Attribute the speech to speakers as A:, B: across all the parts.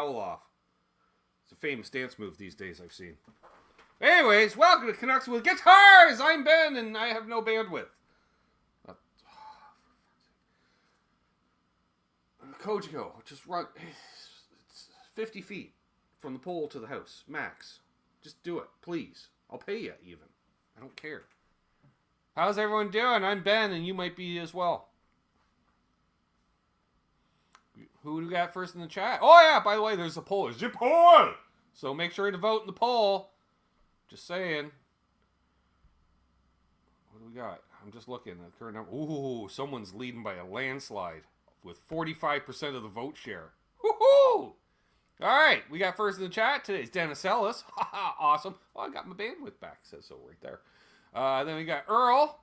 A: towel off. It's a famous dance move these days I've seen. Anyways, welcome to Canucks with Guitars! I'm Ben, and I have no bandwidth. Kojiko, just run. It's 50 feet from the pole to the house, max. Just do it, please. I'll pay you, even. I don't care. How's everyone doing? I'm Ben, and you might be as well. Who do we got first in the chat? Oh, yeah, by the way, there's a poll. There's your poll! So make sure to vote in the poll. Just saying. What do we got? I'm just looking at the current number. Ooh, someone's leading by a landslide with 45% of the vote share. Woohoo! All right, we got first in the chat. Today's Dennis Ellis. Haha, awesome. Well, I got my bandwidth back. It says so right there. Then we got Earl.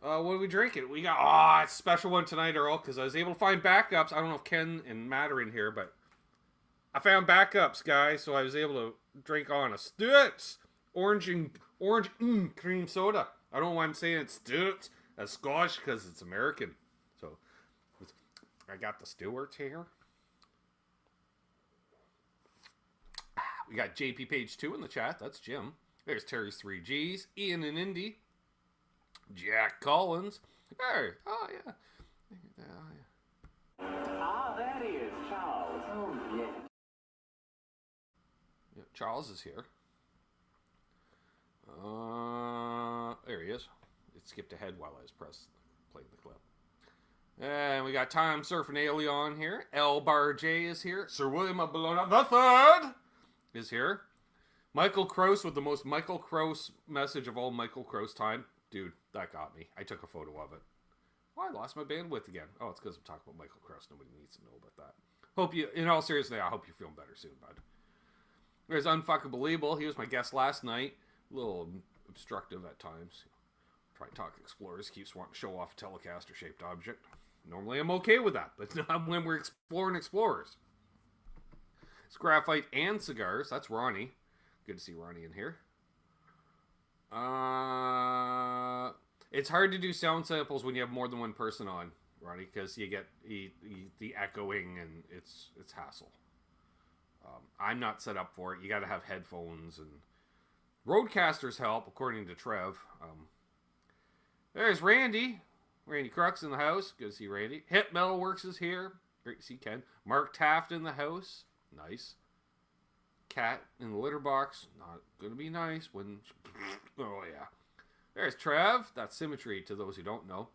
A: What are we drinking? We got, it's a special one tonight, Earl, because I was able to find backups. I don't know if Ken and Matt are in here, but I found backups, guys, so I was able to drink on a Stutz orange cream soda. I don't know why I'm saying it's Stutz as Scotch, because it's American. So, I got the Stewarts here. We got JP Page 2 in the chat. That's Jim. There's Terry's 3Gs. Ian and Indy. Jack Collins. Hey, oh yeah.
B: Ah, there he is, Charles. Oh, yeah.
A: Yep, Charles is here. There he is. It skipped ahead while I was playing the clip. And we got Time Surfing Alien here. L Bar J is here. Sir William Bologna the Third is here. Michael Krause with the most Michael Krause message of all Michael Krause time. Dude, that got me. I took a photo of it. Oh, I lost my bandwidth again. Oh, it's because I'm talking about Michael Krause. Nobody needs to know about that. Hope you, in all seriousness, I hope you're feeling better soon, bud. There's Unfucking Believable. He was my guest last night. A little obstructive at times. Try and talk Explorers. Keeps wanting to show off a Telecaster-shaped object. Normally I'm okay with that, but not when we're exploring Explorers. It's Graphite and Cigars. That's Ronnie. Good to see Ronnie in here. It's hard to do sound samples when you have more than one person on, Ronnie, because you get the echoing and it's hassle. I'm not set up for it. You got to have headphones, and Roadcasters help, according to Trev. There's Randy. Randy Crux in the house. Good to see Randy. Hit Metalworks is here. Great to see Ken. Mark Taft in the house. Nice. Cat in the litter box. Not gonna be nice when... Oh, yeah. There's Trev. That's Symmetry, to those who don't know.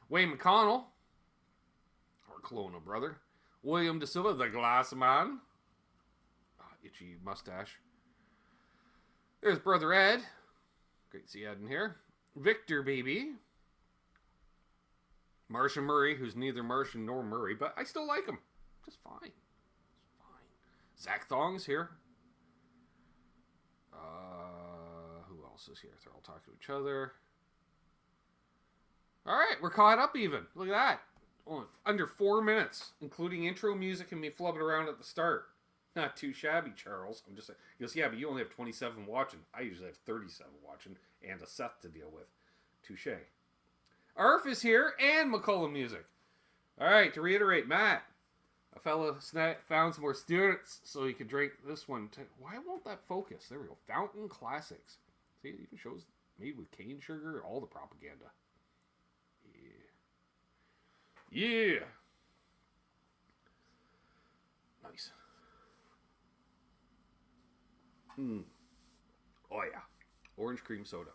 A: Wayne McConnell. Our Kelowna brother. William De Silva, the Glass Man. Itchy mustache. There's Brother Ed. Great to see Ed in here. Victor Baby. Martian Murray, who's neither Martian nor Murray, but I still like him. Just fine. Just fine. Zach Thong's here. Who else is here? They're all talking to each other. Alright, we're caught up even. Look at that. Oh, under 4 minutes, including intro music and me flubbing around at the start. Not too shabby, Charles. I'm just saying. He goes, yeah, but you only have 27 watching. I usually have 37 watching and a Seth to deal with. Touche. Arf is here and McCullum music. Alright, to reiterate, Matt. A fellow found some more students so he could drink this one. Why won't that focus? There we go. Fountain Classics. See, it even shows made with cane sugar. All the propaganda. Yeah. Yeah. Nice. Oh, yeah. Orange cream soda.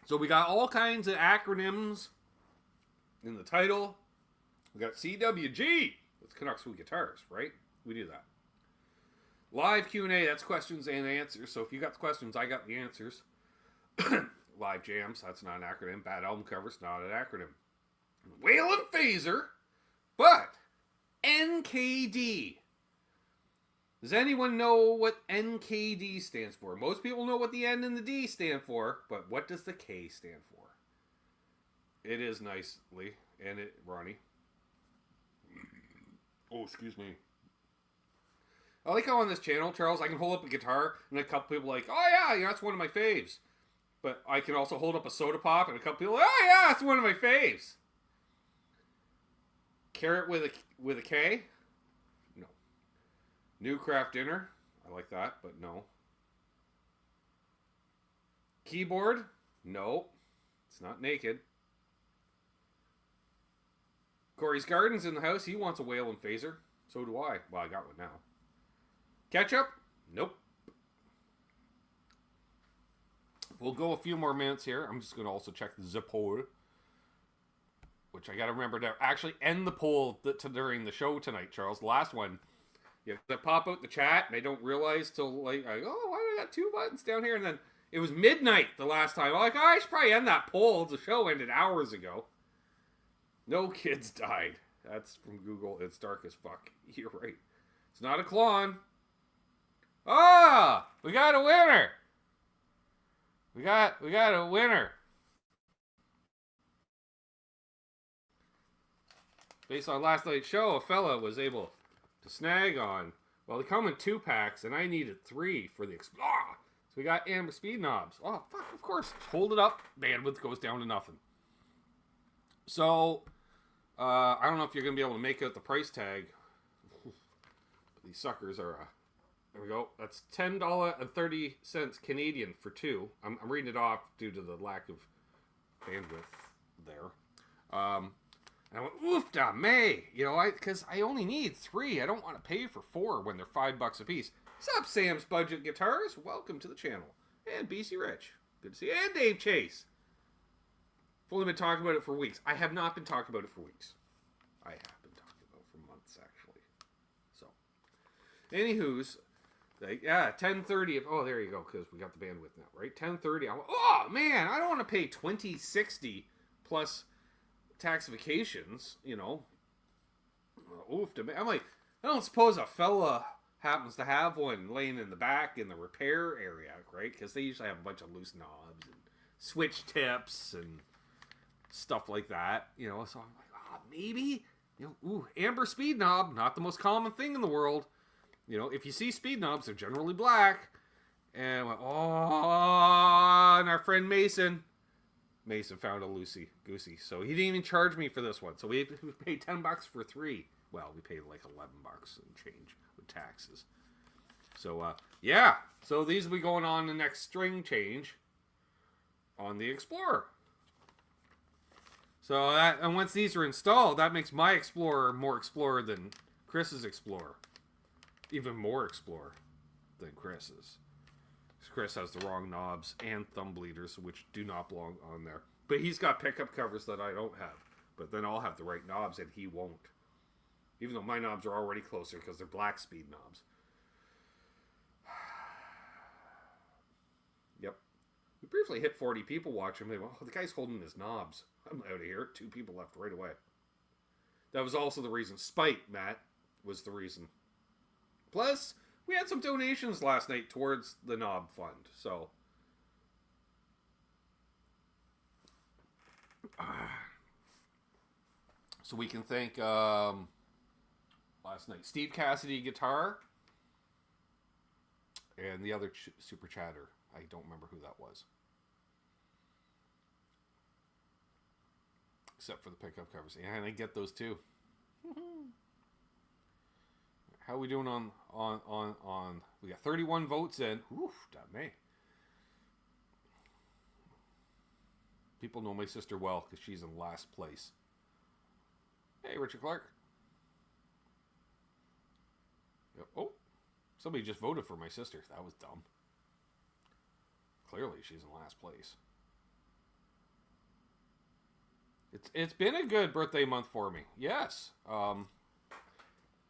A: So we got all kinds of acronyms in the title. We got CWG. That's Canucks with Guitars, right? We do that. Live Q&A, that's questions and answers. So if you got the questions, I got the answers. Live Jams, that's not an acronym. Bad Album Covers, not an acronym. Waylon Phaser, but NKD. Does anyone know what NKD stands for? Most people know what the N and the D stand for, but what does the K stand for? It is nicely, and it, Ronnie. Oh, excuse me. I like how on this channel, Charles, I can hold up a guitar, and a couple people are like, oh yeah, that's one of my faves. But I can also hold up a soda pop, and a couple people are like, oh yeah, that's one of my faves. Carrot with a K? No. New craft dinner. I like that, but no. Keyboard. No. It's not naked. Corey's Garden's in the house. He wants a Waylon phaser. So do I. Well, I got one now. Ketchup? Nope. We'll go a few more minutes here. I'm just going to also check the poll, which I got to remember to actually end the poll during the show tonight, Charles. The last one, you have to pop out the chat, and I don't realize till like, oh, why do I got 2 buttons down here? And then it was midnight the last time. I'm like, oh, I should probably end that poll. The show ended hours ago. No kids died. That's from Google. It's dark as fuck. You're right. It's not a clone. Ah, we got a winner. We got a winner. Based on last night's show, a fella was able to snag on. Well, they come in 2 packs, and I needed 3 for the Explorer. So we got amber speed knobs. Oh, fuck, of course. Hold it up. Bandwidth goes down to nothing. So, I don't know if you're going to be able to make out the price tag. These suckers are... there we go. That's $10.30 Canadian for 2. I'm reading it off due to the lack of bandwidth there. And I went, oof da May, because I only need 3. I don't want to pay for 4 when they're $5 a piece. What's up, Sam's Budget Guitars? Welcome to the channel. And BC Rich. Good to see you. And Dave Chase. I've only been talking about it for weeks. I have not been talking about it for weeks. I have been talking about it for months, actually. So, anywho's... yeah, 1030. Oh, there you go, because we got the bandwidth now, right? 1030. Oh, man, I don't want to pay $20.60 plus taxifications, Oof. I'm like, I don't suppose a fella happens to have one laying in the back in the repair area, right? Because they usually have a bunch of loose knobs and switch tips and stuff like that, So I'm like, oh, maybe, amber speed knob, not the most common thing in the world. If you see speed knobs, they're generally black. And I went, oh, and our friend Mason found a goosey. So he didn't even charge me for this one. So we paid $10 for 3. Well, we paid like $11 and change with taxes. So, yeah. So these will be going on the next string change on the Explorer. So and once these are installed, that makes my Explorer more Explorer than Chris's Explorer. Even more Explorer than Chris's. Chris has the wrong knobs and thumb bleeders, which do not belong on there. But he's got pickup covers that I don't have. But then I'll have the right knobs and he won't. Even though my knobs are already closer because they're black speed knobs. Yep. We briefly hit 40 people watching. They went, oh, the guy's holding his knobs. I'm out of here. 2 people left right away. That was also the reason. Spite, Matt, was the reason. Plus, we had some donations last night towards the knob fund, so. So we can thank, last night, Steve Cassidy Guitar, and the other super chatter. I don't remember who that was. Except for the pickup covers. Yeah, and I get those too. How are we doing on we got 31 votes in. Oof, damn me. People know my sister well because she's in last place. Hey, Richard Clark. Yep. Oh, somebody just voted for my sister. That was dumb. Clearly, she's in last place. It's been a good birthday month for me. Yes.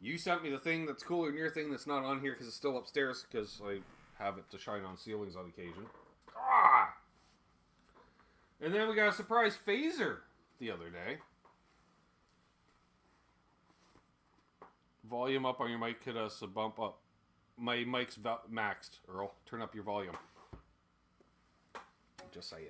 A: You sent me the thing that's cooler than your thing that's not on here because it's still upstairs because I have it to shine on ceilings on occasion. Ah! And then we got a surprise phaser the other day. Volume up on your mic, hit us a bump up. My mic's maxed, Earl. Turn up your volume. Just saying.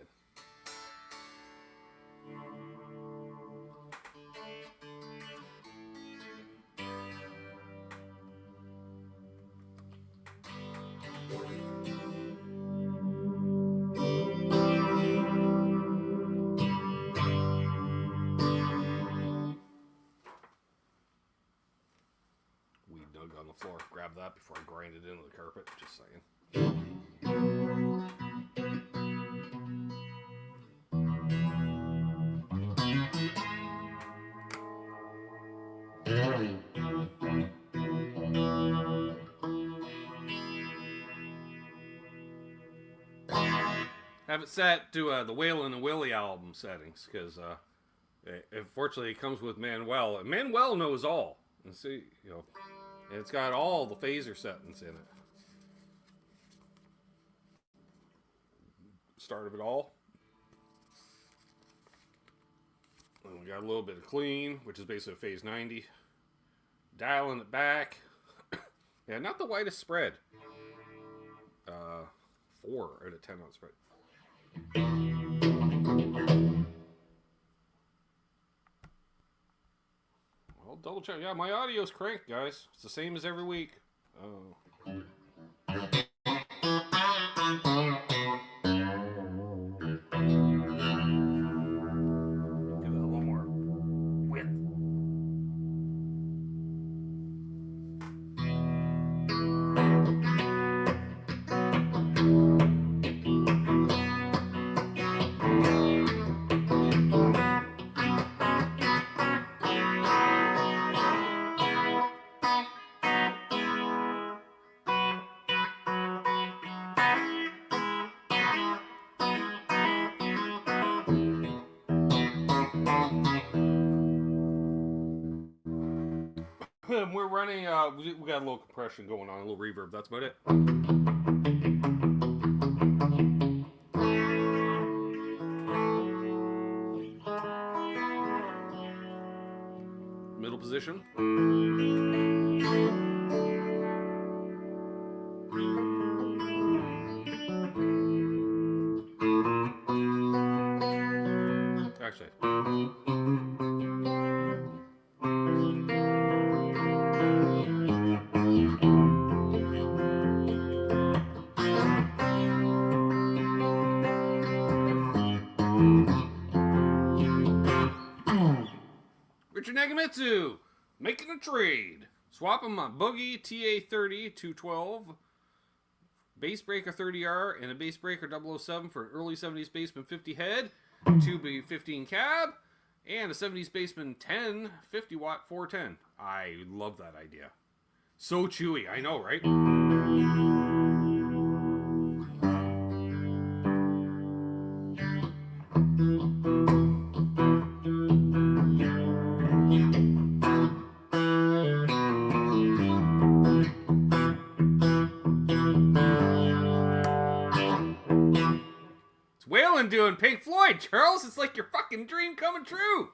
A: floor. Grab that before I grind it into the carpet. Just saying. Have it set to the Waylon and Willie album settings, because unfortunately it comes with Manuel, and Manuel knows all. And see, you know, and it's got all the phaser settings in it. Start of it all. And we got a little bit of clean, which is basically phase 90. Dialing it back. Yeah, not the widest spread. 4 out of 10 on spread. I'll double check. Yeah, my audio's cranked, guys. It's the same as every week. Oh. We're running, we got a little compression going on, a little reverb, that's about it. Middle position. Actually. Richard Nagamitsu, making a trade. Swapping my Boogie TA30 212, Bass Breaker 30R, and a Bass Breaker 007 for an early 70s Bassman 50 head, 2B15 cab, and a 70s Bassman 10 50 watt 410. I love that idea. So chewy, I know, right? Waylon doing Pink Floyd, Charles. It's like your fucking dream coming true.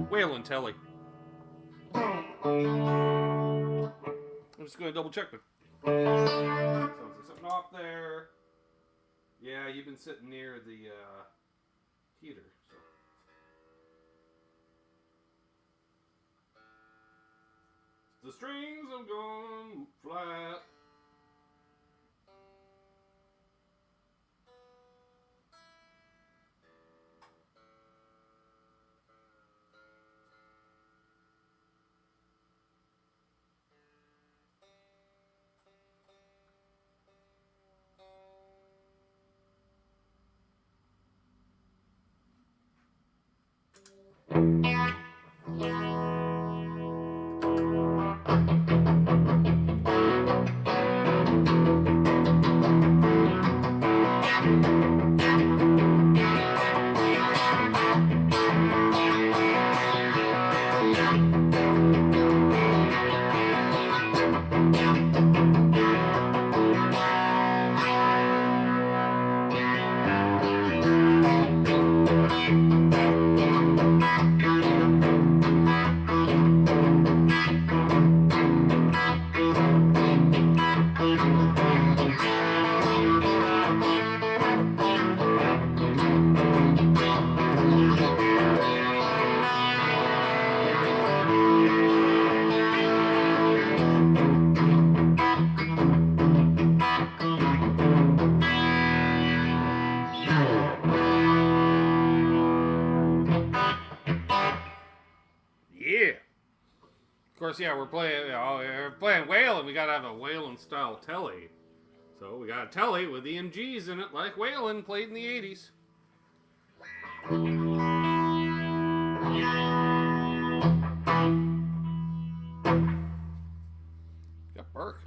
A: Waylon Telly. I'm just going to double check, but sounds like something off there. Yeah, you've been sitting near the heater. So. The strings have gone flat. course, yeah, we're playing Waylon. We gotta have a Waylon style telly. So we got a telly with EMGs in it, like Waylon played in the 80s. Got Burke.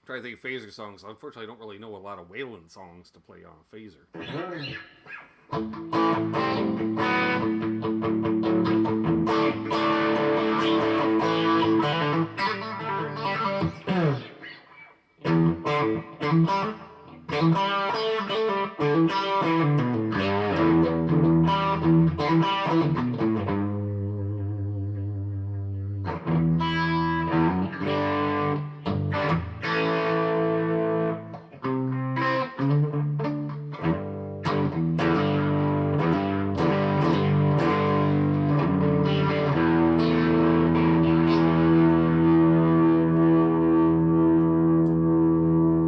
A: Try to think of phaser songs. Unfortunately, I don't really know a lot of Waylon songs to play on a phaser.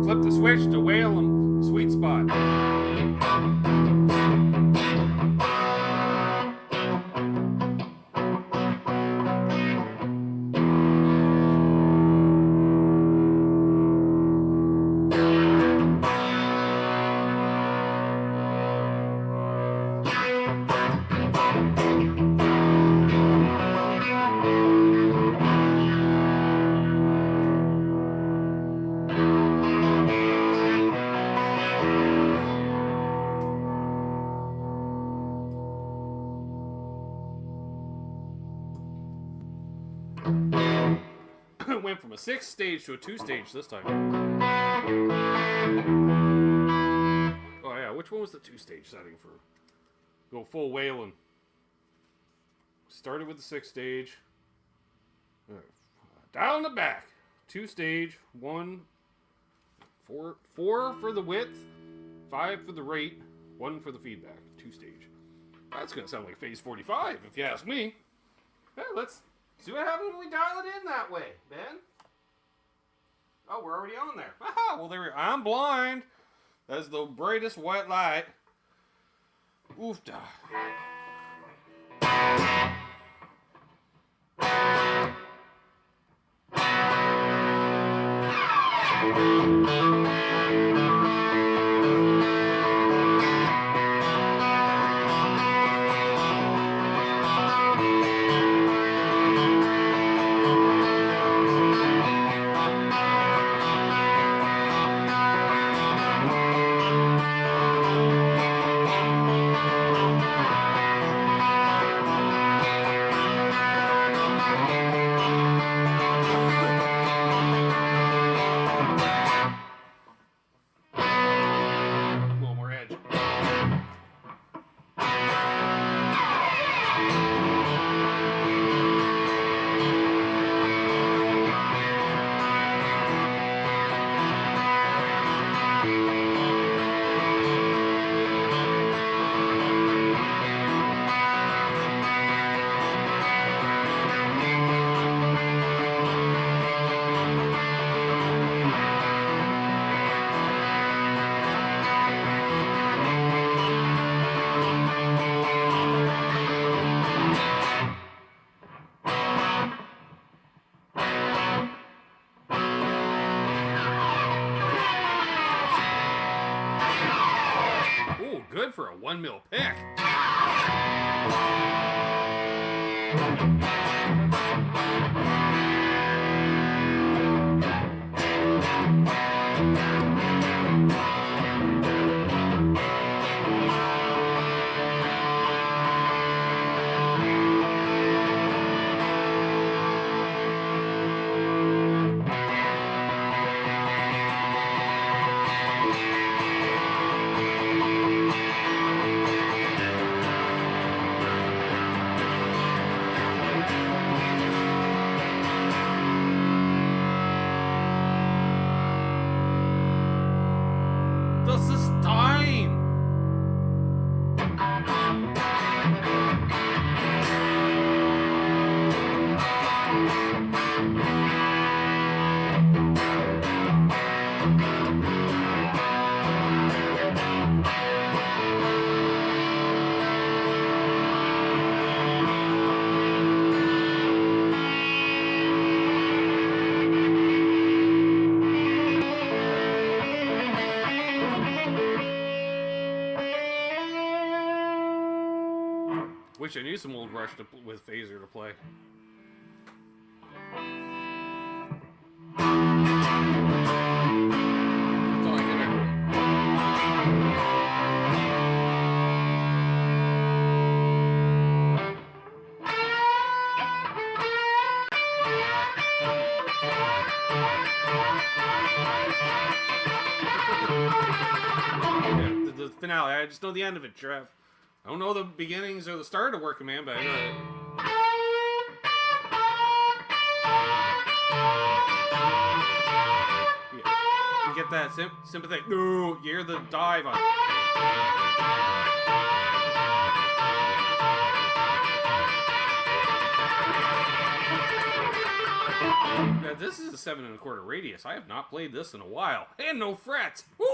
A: Flip the switch to Waylon Sweet Spot. Went from a 6-stage to a 2-stage this time. Oh yeah, which one was the 2-stage setting for? Go full Waylon. Started with the 6-stage. Down the back. 2-stage. 1, 4 for the width, 5 for the rate, 1 for the feedback. 2-stage. That's gonna sound like phase 45 if you ask me. Yeah, let's see what happens when we dial it in that way, Ben. Oh, we're already on there. Aha, well, there we go. I'm blind. That's the brightest white light. Oofda. Good for a 1 mil pick. Wish I knew some old Rush with Phaser to play. That's all I get at. Yeah, the finale. I just know the end of it, Trev. I don't know the beginnings or the start of Working Man, but I know it. You get that sympathetic. No, you hear the dive on. Now, this is a 7 1/4 radius. I have not played this in a while, and no frets. Woo!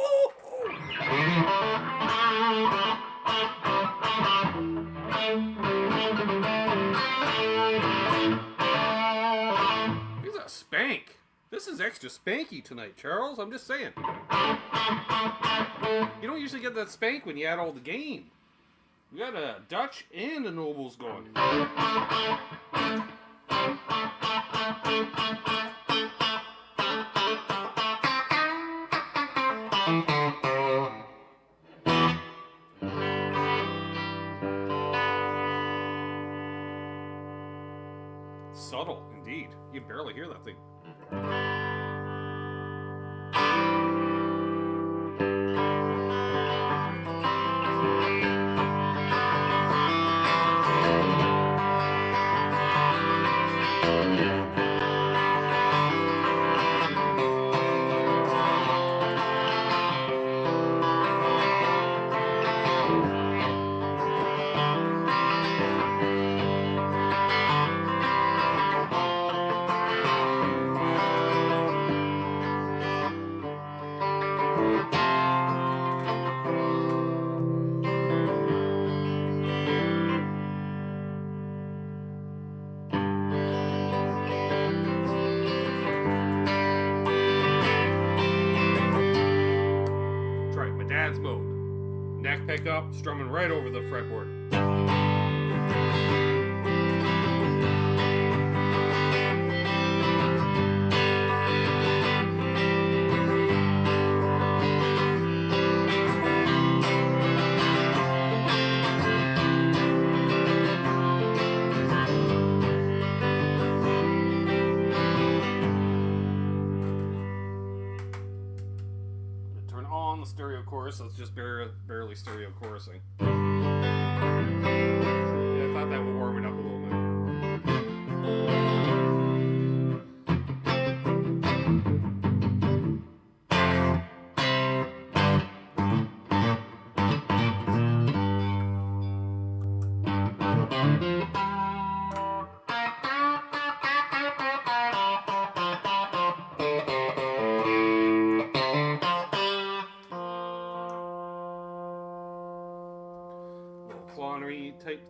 A: Here's a spank. This is extra spanky tonight, Charles. I'm just saying. You don't usually get that spank when you add all the game. We got a Dutch and a Nobles going. Subtle, indeed. You can barely hear that thing. Dad's mode. Neck pickup, strumming right over the fretboard. Stereo chorus, so it's just barely stereo chorusing. Yeah, I thought that would warm it up a little bit. Clonery type.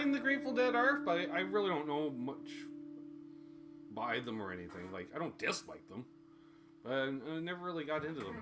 A: The Grateful Dead are, but I really don't know much by them or anything. Like, I don't dislike them, but I never really got into them.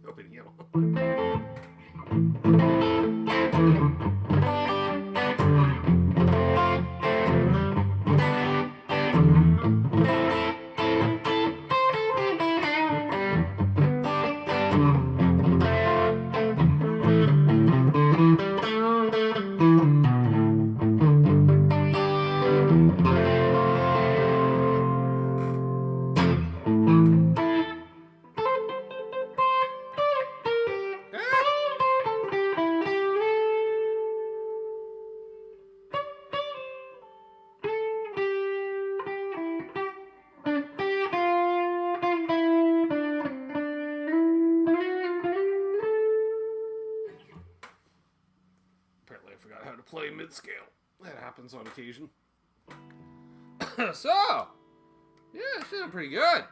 A: Helping you. Apparently I forgot how to play mid-scale. That happens on occasion. So, yeah, it's doing pretty good.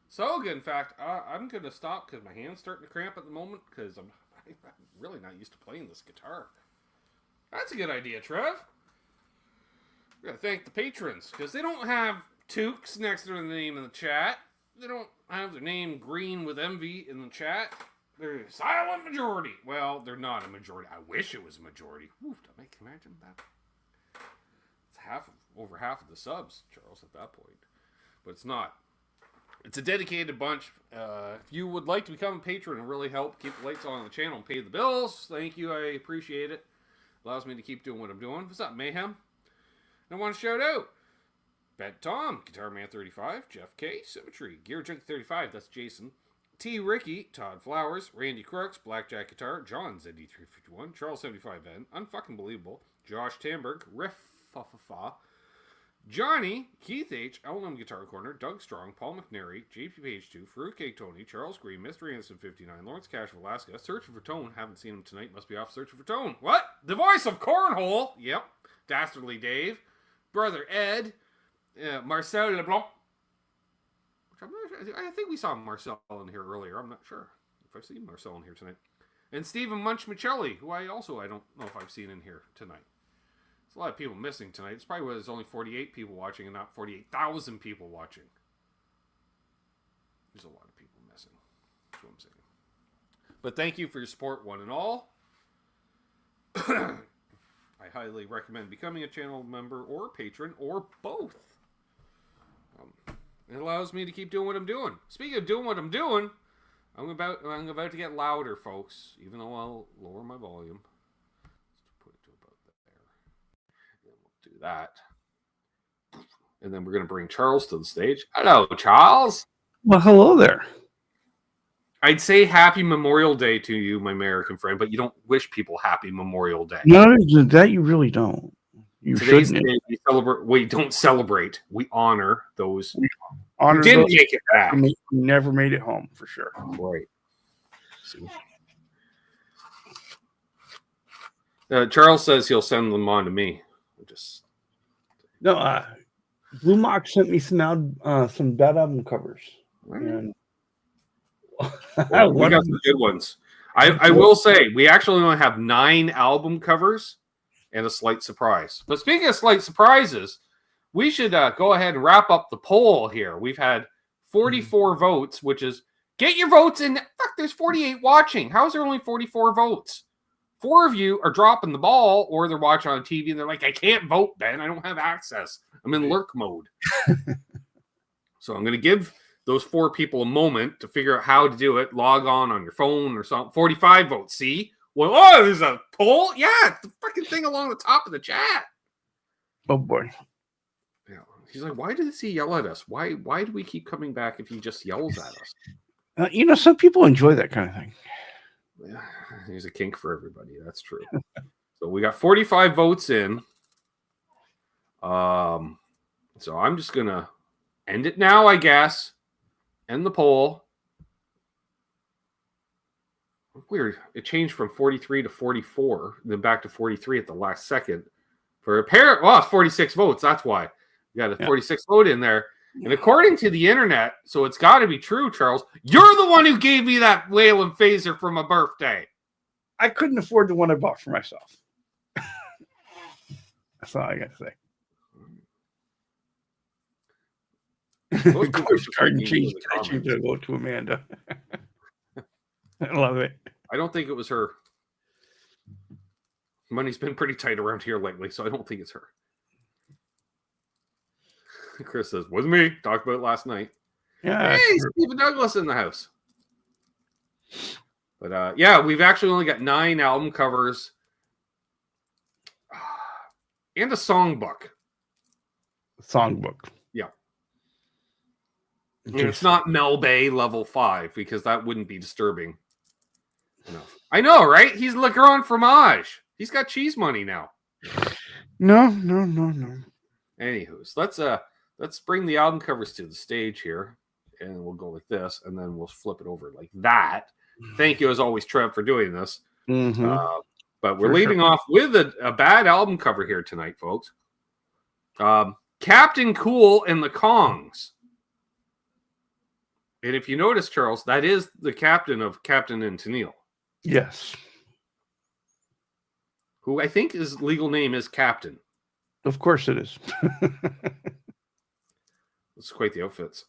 A: So good, in fact, I'm going to stop because my hand's starting to cramp at the moment because I'm really not used to playing this guitar. That's a good idea, Trev. We're going to thank the patrons because they don't have Tukes next to their name in the chat. They don't have their name green with envy in the chat. They're a silent majority. Well, they're not a majority. I wish it was a majority. Oof, can you imagine that? It's over half of the subs, Charles, at that point. But it's not. It's a dedicated bunch. If you would like to become a patron and really help keep the lights on the channel and pay the bills, thank you. I appreciate it. Allows me to keep doing what I'm doing. What's up, Mayhem? And I want to shout out Bet Tom, Guitar Man 35, Jeff K, Symmetry, Gear Junkie 35, that's Jason, T Ricky, Todd Flowers, Randy Crooks, Blackjack Guitar, John ZD351, Charles 75N, Unfucking Believable, Josh Tamberg, Riff Johnny, Keith H, Elnum Guitar Corner, Doug Strong, Paul McNary, JP Page 2, Fruitcake Tony, Charles Green, Mr. Anderson 59, Lawrence Cash of Alaska, Searching for Tone, haven't seen him tonight, must be off Searching for Tone. What? The voice of Cornhole, yep, Dastardly Dave, Brother Ed, Marcel LeBlanc, which I'm not sure, I think we saw Marcel in here earlier, I'm not sure if I've seen Marcel in here tonight, and Stephen Munch Michelli, who I don't know if I've seen in here tonight. A lot of people missing tonight. It's probably why there's only 48 people watching and not 48,000 people watching. There's a lot of people missing. That's what I'm saying. But thank you for your support, one and all. I highly recommend becoming a channel member or patron or both. It allows me to keep doing what I'm doing. Speaking of doing what I'm doing, I'm about to get louder, folks, even though I'll lower my volume. Do that, and then we're going to bring Charles to the stage. Hello, Charles.
C: Well, hello there.
A: I'd say Happy Memorial Day to you, my American friend, but you don't wish people Happy Memorial Day.
C: No, that you really don't. You
A: Today's
C: shouldn't.
A: day we celebrate. We don't celebrate. We honor those
C: Honor
A: who didn't
C: those
A: make it back.
C: who never made it home, for sure.
A: Right. See? Charles says he'll send them on to me.
C: No, Blue Mock sent me some bad album covers. And
A: well, we got some good ones. I will say, we actually only have 9 album covers and a slight surprise. But speaking of slight surprises, we should go ahead and wrap up the poll here. We've had 44 votes, which is, get your votes in. Fuck, there's 48 watching. How is there only 44 votes? 4 of you are dropping the ball, or they're watching on TV and they're like, I can't vote, Ben. I don't have access. I'm in lurk mode. So I'm going to give those 4 people a moment to figure out how to do it. Log on your phone or something. 45 votes. See? Well, oh, there's a poll? Yeah, it's the fucking thing along the top of the chat.
C: Oh, boy.
A: Yeah. He's like, why does he yell at us? Why do we keep coming back if he just yells at us?
C: Some people enjoy that kind of thing.
A: Yeah, there's a kink for everybody. That's true. So we got 45 votes in. So I'm just going to end it now, I guess. End the poll. Weird. It changed from 43 to 44, then back to 43 at the last second. For apparent, well, it's 46 votes. That's why. We got a 46 vote in there. And according to the internet, so it's got to be true, Charles, you're the one who gave me that Waylon phaser for my birthday.
C: I couldn't afford the one I bought for myself. That's all I got to say. Coach Garden changed the vote to Amanda. I love it.
A: I don't think it was her. Money's been pretty tight around here lately, so I don't think it's her. Chris says, wasn't me. Talked about it last night.
C: Yeah.
A: Hey, Stephen Douglas in the house. But yeah, we've actually only got 9 album covers and a songbook.
C: Songbook.
A: Yeah. And it's not Mel Bay level 5 because that wouldn't be disturbing enough. I know, right? He's Le Grand Fromage. He's got cheese money now.
C: No.
A: Anywho's, let's bring the album covers to the stage here, and we'll go like this, and then we'll flip it over like that. Thank you, as always, Trev, for doing this.
C: Mm-hmm.
A: But we're leading off with a bad album cover here tonight, folks. Captain Cool and the Kongs. And if you notice, Charles, that is the captain of Captain and Tennille.
C: Yes.
A: Who I think his legal name is Captain.
C: Of course it is.
A: It's quite the outfits.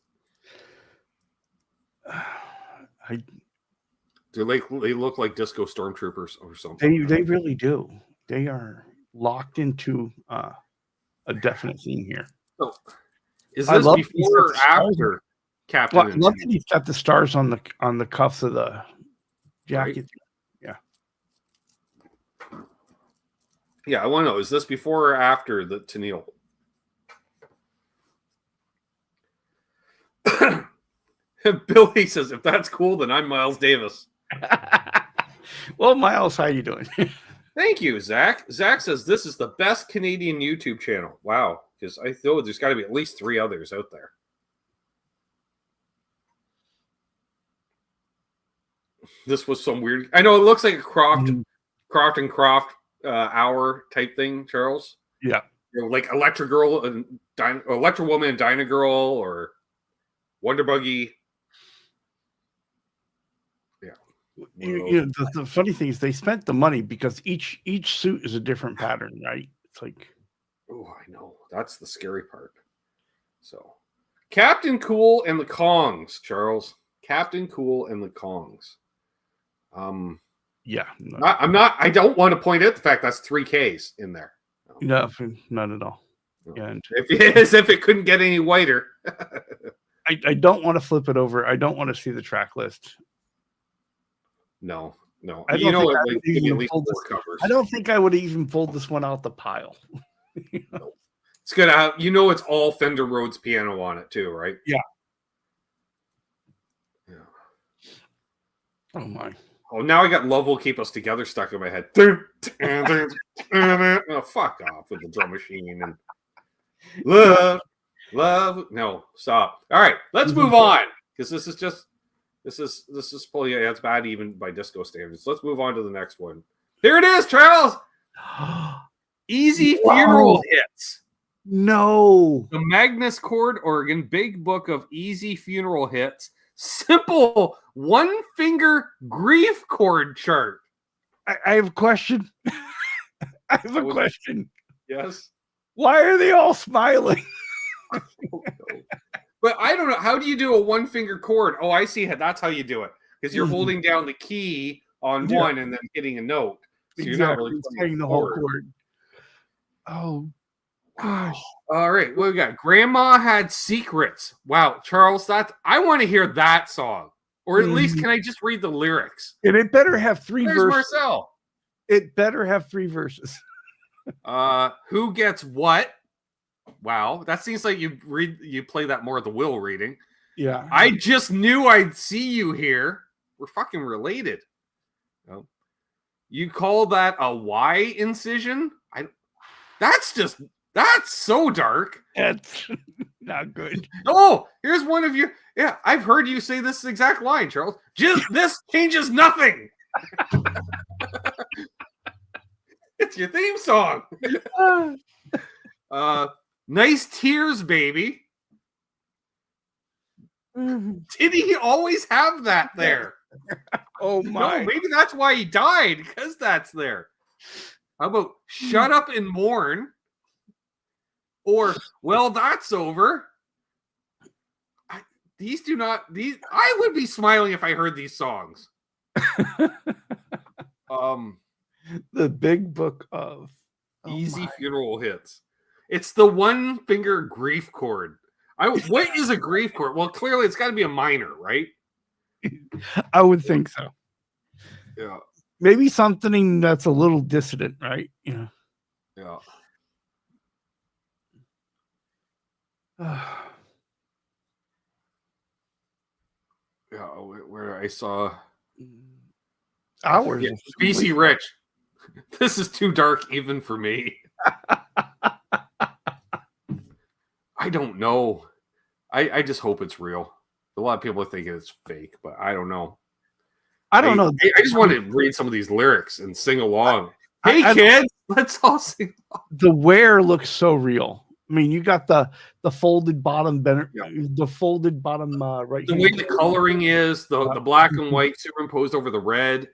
A: They look like disco stormtroopers or something.
C: They really do. They are locked into a definite theme here.
A: So, is this before or after Captain?
C: Well, I love that he's got the stars on the cuffs of the jacket. Right.
A: Yeah, I want to know, is this before or after the Tennille? Billy says, if that's cool, then I'm Miles Davis.
C: Well, Miles, how you doing?
A: Thank you, Zach. Zach says, this is the best Canadian YouTube channel. Wow, because I know there's got to be at least 3 others out there. This was some weird... I know it looks like a Croft and Croft hour type thing, Charles.
C: Yeah,
A: like Electra Girl and Electra Woman and Dyna Girl, or Wonder Buggy. Yeah.
C: The funny thing is they spent the money because each suit is a different pattern, right? It's like,
A: oh, I know, that's the scary part. So, Captain Cool and the Kongs, Charles. Captain Cool and the Kongs.
C: Yeah,
A: I don't want to point out the fact that's 3 Ks in there.
C: No, not at all.
A: No.
C: Yeah, and
A: as if it couldn't get any whiter.
C: I don't want to flip it over. I don't want to see the track list.
A: No.
C: I don't think I would even pull this one out the pile.
A: No. It's good. It's all Fender Rhodes piano on it too, right?
C: Yeah. Oh my.
A: Oh, now I got Love Will Keep Us Together stuck in my head. Oh, fuck off with the drum machine and love. No, stop. All right, let's move on because this is probably it's bad even by disco standards. Let's move on to the next one. Here it is, Charles. Easy Funeral Hits.
C: No.
A: The Magnus Chord Organ Big Book of Easy Funeral Hits. Simple 1-finger grief chord chart.
C: I have a question. I have a question.
A: Yes.
C: Why are they all smiling?
A: But I don't know. How do you do a 1-finger chord? Oh, I see. That's how you do it. Because you're holding down the key on one and then hitting a note. So you're not really
C: playing the whole chord. Oh, gosh.
A: All right. What we got? Grandma Had Secrets. Wow, Charles, I want to hear that song. Or at least, can I just read the lyrics?
C: And it better have 3
A: There's
C: verses.
A: Marcel.
C: It better have 3 verses.
A: Who gets what? Wow, that seems like you play that more at the Will reading.
C: Yeah.
A: I just knew I'd see you here. We're fucking related. Oh. You call that a Y incision? That's so dark.
C: That's not good.
A: Oh, here's one of you. Yeah, I've heard you say this exact line, Charles. Just this changes nothing. It's your theme song. Nice tears, baby. Did he always have that there?
C: Oh my.
A: No, maybe that's why he died, because that's there. How about shut up and mourn? Or, well, that's over. I would be smiling if I heard these songs.
C: The big book of
A: easy funeral hits. It's the one finger grief chord. What is a grief chord? Well, clearly it's got to be a minor, right?
C: I would think so.
A: Yeah.
C: Maybe something that's a little dissident, right? Yeah.
A: Yeah. Yeah, where I saw
C: hours.
A: Yeah, BC Rich. This is too dark even for me. I don't know. I just hope it's real. A lot of people are thinking it's fake, but I don't know.
C: I don't know.
A: I just want to read some of these lyrics and sing along. Hey, kids, let's all sing along.
C: The wear looks so real. I mean, you got the folded bottom, the folded bottom right.
A: The way the coloring is, the black and white superimposed over the red,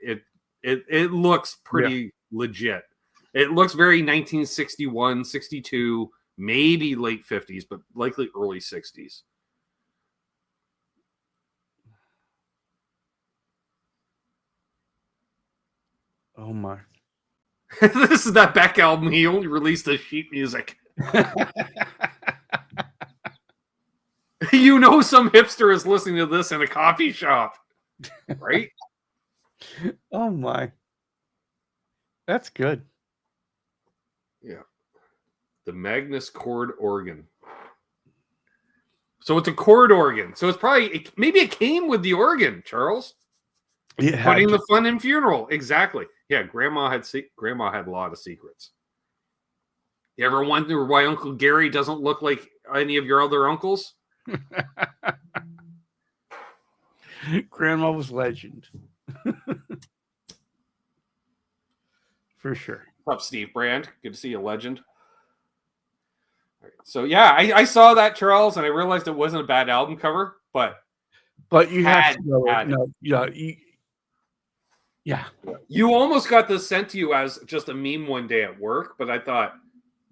A: it looks pretty legit. It looks very 1961, 62, maybe late 50s, but likely early 60s.
C: Oh my.
A: This is that Beck album. He only released the sheet music. You know some hipster is listening to this in a coffee shop, right?
C: Oh my. That's good.
A: Yeah. The Magnus chord organ. So it's a chord organ. So it's probably, maybe it came with the organ, Charles. Putting the fun in funeral. Exactly. Yeah, Grandma had a lot of secrets. You ever wonder why Uncle Gary doesn't look like any of your other uncles?
C: Grandma was legend. For sure.
A: What's up, Steve Brand? Good to see you, legend. All right. So yeah, I saw that, Charles, and I realized it wasn't a bad album cover, but
C: you have to know it. No, yeah.
A: You almost got this sent to you as just a meme one day at work, but I thought,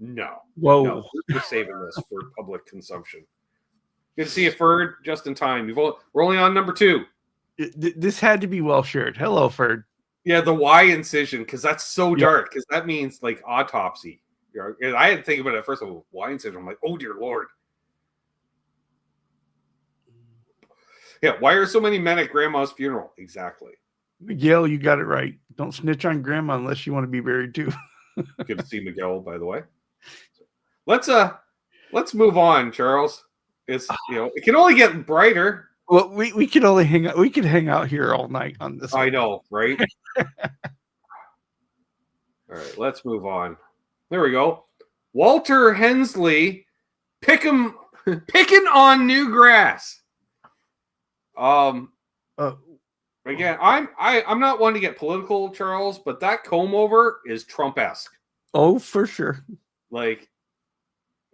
A: no, we're saving this for public consumption. Good to see you, Ferd, just in time. We're only on number 2.
C: This had to be well shared. Hello, Ferd.
A: Yeah, the Y incision, because that's so dark, because that means like autopsy. And I had to think about it at first. Y incision. I'm like, oh dear Lord. Yeah, why are so many men at Grandma's funeral? Exactly.
C: Miguel, you got it right. Don't snitch on Grandma unless you want to be buried too.
A: Good to see Miguel, by the way. Let's move on, Charles. It's it can only get brighter.
C: Well, we can only hang out. We could hang out here all night on this.
A: I know, right? All right, let's move on. There we go. Walter Hensley, picking on new grass. Again, I'm not one to get political, Charles, but that comb over is Trump-esque.
C: Oh, for sure.
A: Like,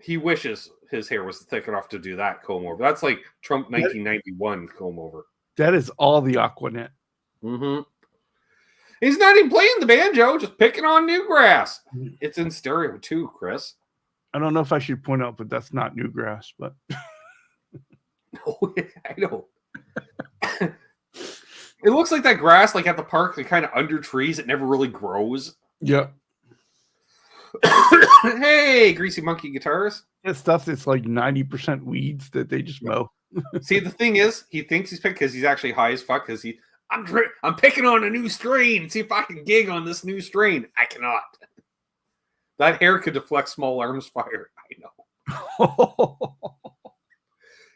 A: he wishes his hair was thick enough to do that comb over. That's like Trump 1991 comb over.
C: That is all the Aquanet.
A: Mm-hmm. He's not even playing the banjo, just picking on new grass. It's in stereo too, Chris.
C: I don't know if I should point out, but that's not new grass, but
A: no, I know. It looks like that grass, like at the park, like kind of under trees. It never really grows.
C: Yeah.
A: Hey, Greasy Monkey Guitars.
C: That stuff that's like 90% weeds that they just mow.
A: See, the thing is, he thinks he's picked because he's actually high as fuck. Because I'm picking on a new strain. See if I can gig on this new strain. I cannot. That hair could deflect small arms fire. I know.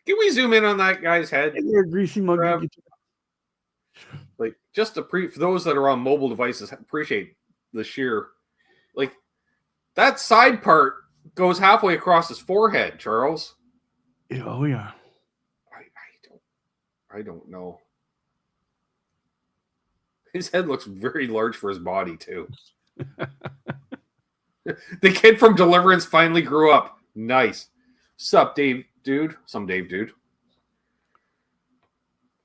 A: Can we zoom in on that guy's head?
C: Hey, Greasy Monkey Guitar.
A: Like, just for those that are on mobile devices, appreciate the sheer, like, that side part goes halfway across his forehead, Charles.
C: Oh yeah.
A: I don't know. His head looks very large for his body too. The kid from Deliverance finally grew up. Nice. Sup, Dave dude? Some Dave dude.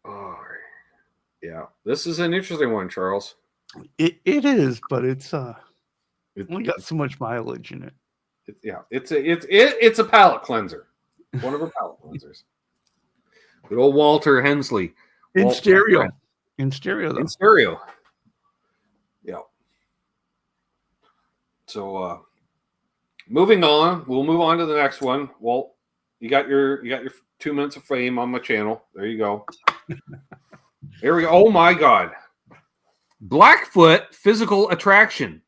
A: Oh, yeah. This is an interesting one, Charles.
C: It is, but it's only got so much mileage in it.
A: It's a palate cleanser. One of our palate cleansers. Good old Walter Hensley.
C: In stereo. In stereo, though.
A: In stereo. Yeah. So moving on, we'll move on to the next one. Well, you got your 2 minutes of fame on my channel. There you go. Here we go. Oh my God. Blackfoot physical attraction.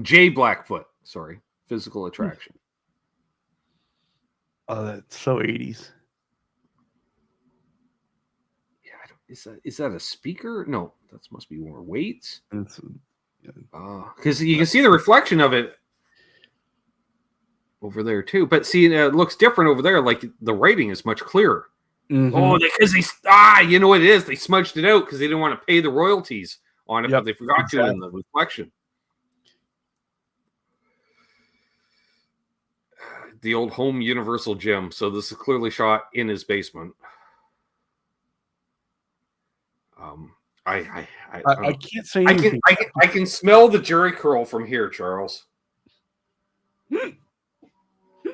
A: J Blackfoot, sorry. Physical attraction.
C: Oh, that's so 80s.
A: Yeah, is that a speaker? No, that must be more weights.
C: Yeah.
A: Because you can see the reflection of it over there too. But see, it looks different over there. Like the writing is much clearer.
C: Mm-hmm.
A: Oh, because you know what it is? They smudged it out because they didn't want to pay the royalties on it, but they forgot to in the reflection. The old home universal gym. So this is clearly shot in his basement. I
C: can't say anything.
A: I can smell the jerry curl from here, Charles. What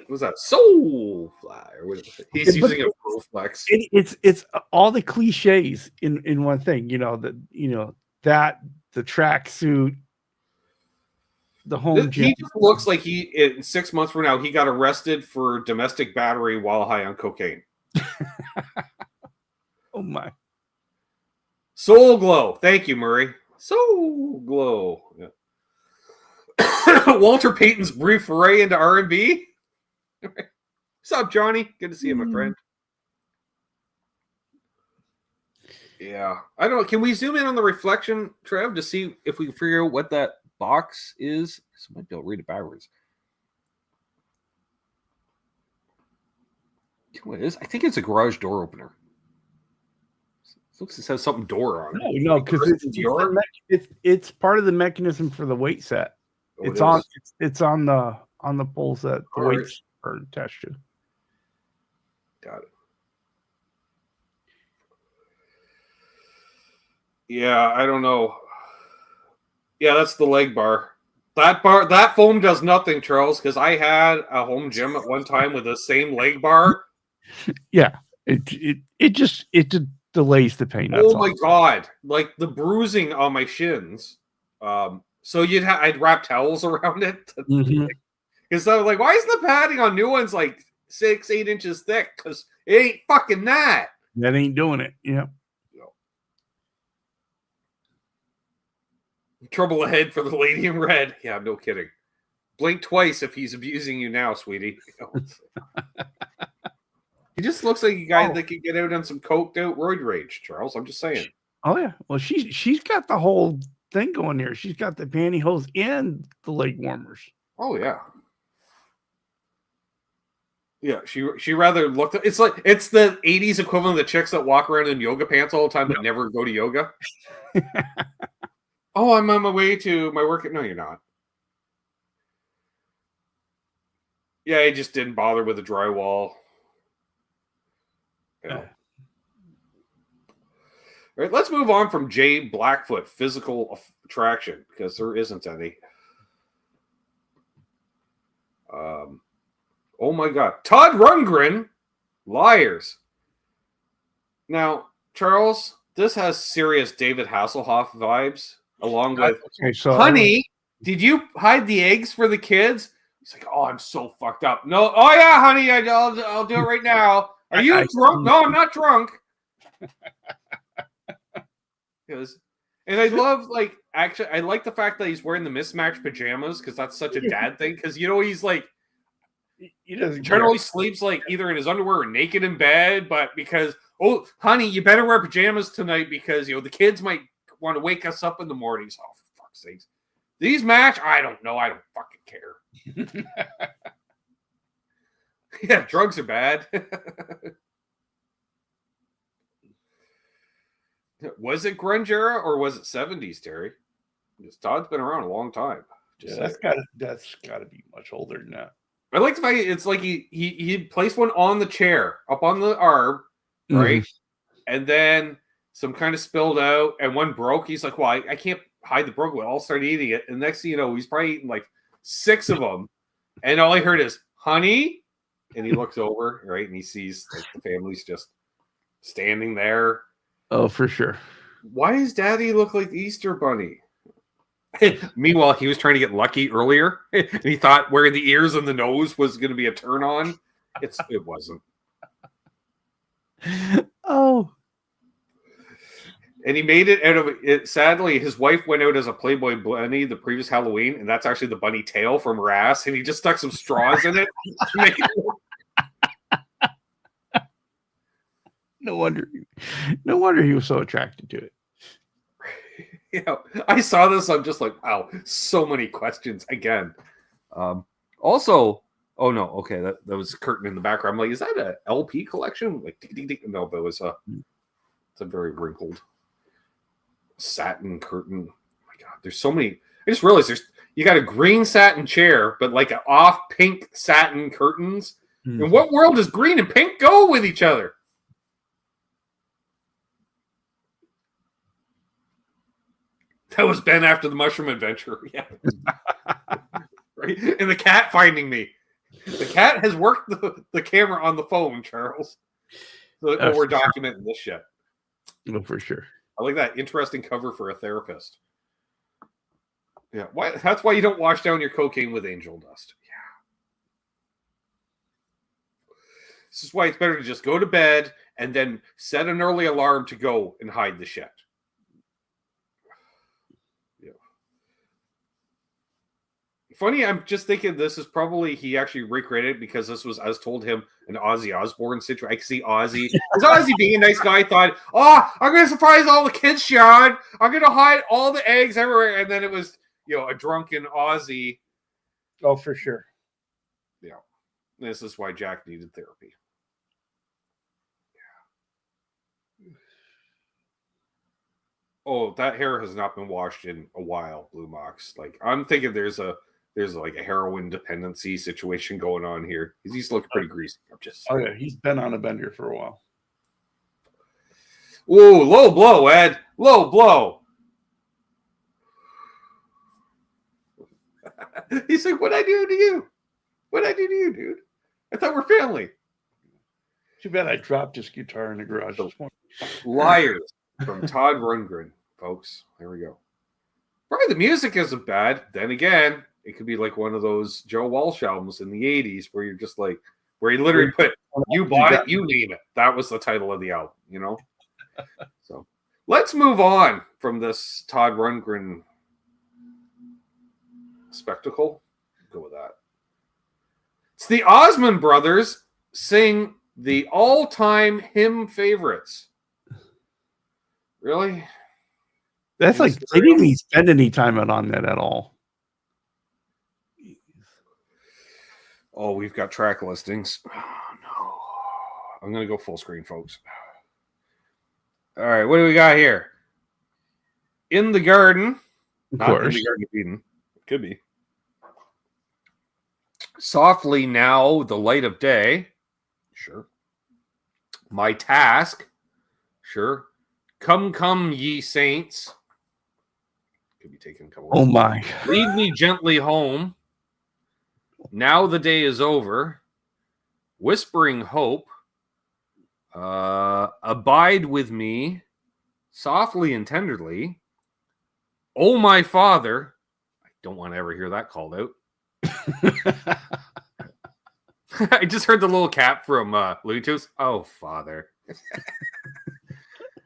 A: was that? Soul fly or what? He's using a full flex.
C: It's all the cliches in one thing. That the tracksuit, the home gym.
A: He just looks like in 6 months from now he got arrested for domestic battery while high on cocaine.
C: Oh my.
A: Soul Glow. Thank you, Murray. Soul Glow. Yeah. Walter Payton's brief foray into R&B. What's up, Johnny? Good to see you, my friend. Yeah. I don't know. Can we zoom in on the reflection, Trev, to see if we can figure out what that box is? Because I might be able to read it backwards. What it is? I think it's a garage door opener. It looks like it says something door on it.
C: No, because it's part of the mechanism for the weight set.
A: Oh,
C: it's on the poles that the weights are attached to.
A: Got it. Yeah, I don't know. Yeah, that's the leg bar. That foam does nothing, Charles, because I had a home gym at one time with the same leg bar.
C: Yeah, it just delays the pain.
A: Oh my God! Like the bruising on my shins. So I'd wrap towels around it because I was like, why is the padding on new ones like 6-8 inches thick? Because it ain't fucking that.
C: That ain't doing it. Yeah.
A: Trouble ahead for the lady in red. Yeah, no kidding. Blink twice if he's abusing you now, sweetie. He just looks like a guy that could get out on some coked out roid rage, Charles. I'm just saying.
C: Oh yeah. Well, she's got the whole thing going here. She's got the pantyhose and the leg warmers.
A: Oh yeah. Yeah, she rather looked. It's like it's the 80s equivalent of the chicks that walk around in yoga pants all the time but never go to yoga. Oh, I'm on my way to my work. No, you're not. Yeah, he just didn't bother with the drywall. Yeah. All right, let's move on from J Blackfoot physical attraction because there isn't any. Oh my God, Todd Rundgren, Liars. Now, Charles, this has serious David Hasselhoff vibes. Along with, honey, did you hide the eggs for the kids? He's like, oh, I'm so fucked up. No, oh yeah, honey, I'll do it right now. Are you drunk? No, I'm not drunk. And I love, actually, I like the fact that he's wearing the mismatched pajamas because that's such a dad thing. Because he's like,
C: he doesn't
A: generally sleeps like either in his underwear or naked in bed, but because honey, you better wear pajamas tonight because the kids might want to wake us up in the mornings. Oh, for fuck's sakes. These match? I don't know. I don't fucking care. Yeah, drugs are bad. Was it grunge era or was it 70s, Terry? Because Todd's been around a long time.
C: That's gotta be much older than that.
A: I like the fact it's like he placed one on the chair, up on the arm, right? And then some kind of spilled out, and one broke. He's like, well, I can't hide the broken one. I'll start eating it. And next thing you know, he's probably eating like 6 of them. And all I heard is, honey. And he looks over, right? And he sees like the family's just standing there.
C: Oh, for sure.
A: Why does Daddy look like the Easter Bunny? Meanwhile, he was trying to get lucky earlier, and he thought wearing the ears and the nose was going to be a turn on. It wasn't.
C: Oh.
A: And he made it out of it. Sadly, his wife went out as a Playboy bunny the previous Halloween, and that's actually the bunny tail from her ass, and he just stuck some straws in it to make it.
C: No wonder he was so attracted to it.
A: Yeah, I saw this. I'm just like, wow, so many questions again. Also, oh no, okay, that was a curtain in the background. I'm like, is that a LP collection? Like, no, but it was it's a very wrinkled satin curtain. Oh my God, there's so many. I just realized you got a green satin chair, but like an off pink satin curtains. Mm-hmm. In what world does green and pink go with each other? That was Ben after the mushroom adventure. Yeah. Right? And the cat finding me. The cat has worked the camera on the phone, Charles. So we're documenting this shit.
C: Oh, for sure.
A: I like that interesting cover for a therapist. Yeah. That's why you don't wash down your cocaine with angel dust. Yeah. This is why it's better to just go to bed and then set an early alarm to go and hide the shit. Funny, I'm just thinking this is probably he actually recreated it because this was, as told him, an Ozzy Osbourne situation. I can see Ozzy. Because Ozzy, being a nice guy, thought, "Oh, I'm going to surprise all the kids, Sean. I'm going to hide all the eggs everywhere." And then it was, a drunken Ozzy.
C: Oh, for sure.
A: Yeah, this is why Jack needed therapy. Yeah. Oh, that hair has not been washed in a while, Blue Mox. Like, I'm thinking there's like a heroin dependency situation going on here. He's looking pretty greasy. I'm just saying.
C: Oh yeah, he's been on a bender for a while.
A: Ooh, low blow, Ed. Low blow. He's like, what'd I do to you? What'd I do to you, dude? I thought we're family.
C: Too bad I dropped this guitar in the garage.
A: Liars from Todd Rundgren, folks. There we go. Probably the music isn't bad. Then again, it could be like one of those Joe Walsh albums in the 80s where you're just like, where he literally put, you bought it, you name it. That was the title of the album, So let's move on from this Todd Rundgren spectacle. Go with that. It's the Osmond Brothers sing the all-time hymn favorites. Really?
C: That's like, they didn't even spend any time on that at all.
A: Oh, we've got track listings. Oh, no. I'm going to go full screen, folks. All right, what do we got here? In the Garden.
C: Of
A: Not
C: course.
A: In the Garden of Eden. Could be. Softly Now, The Light of Day. Sure. My Task. Sure. Come, Come, Ye Saints. Could be taken a couple.
C: Oh, my.
A: Lead Me Gently Home. Now the Day is Over. Whispering Hope. Abide with Me. Softly and Tenderly. Oh, My Father. I don't want to ever hear that called out. I just heard the little cat from Looney Tunes. Oh, Father.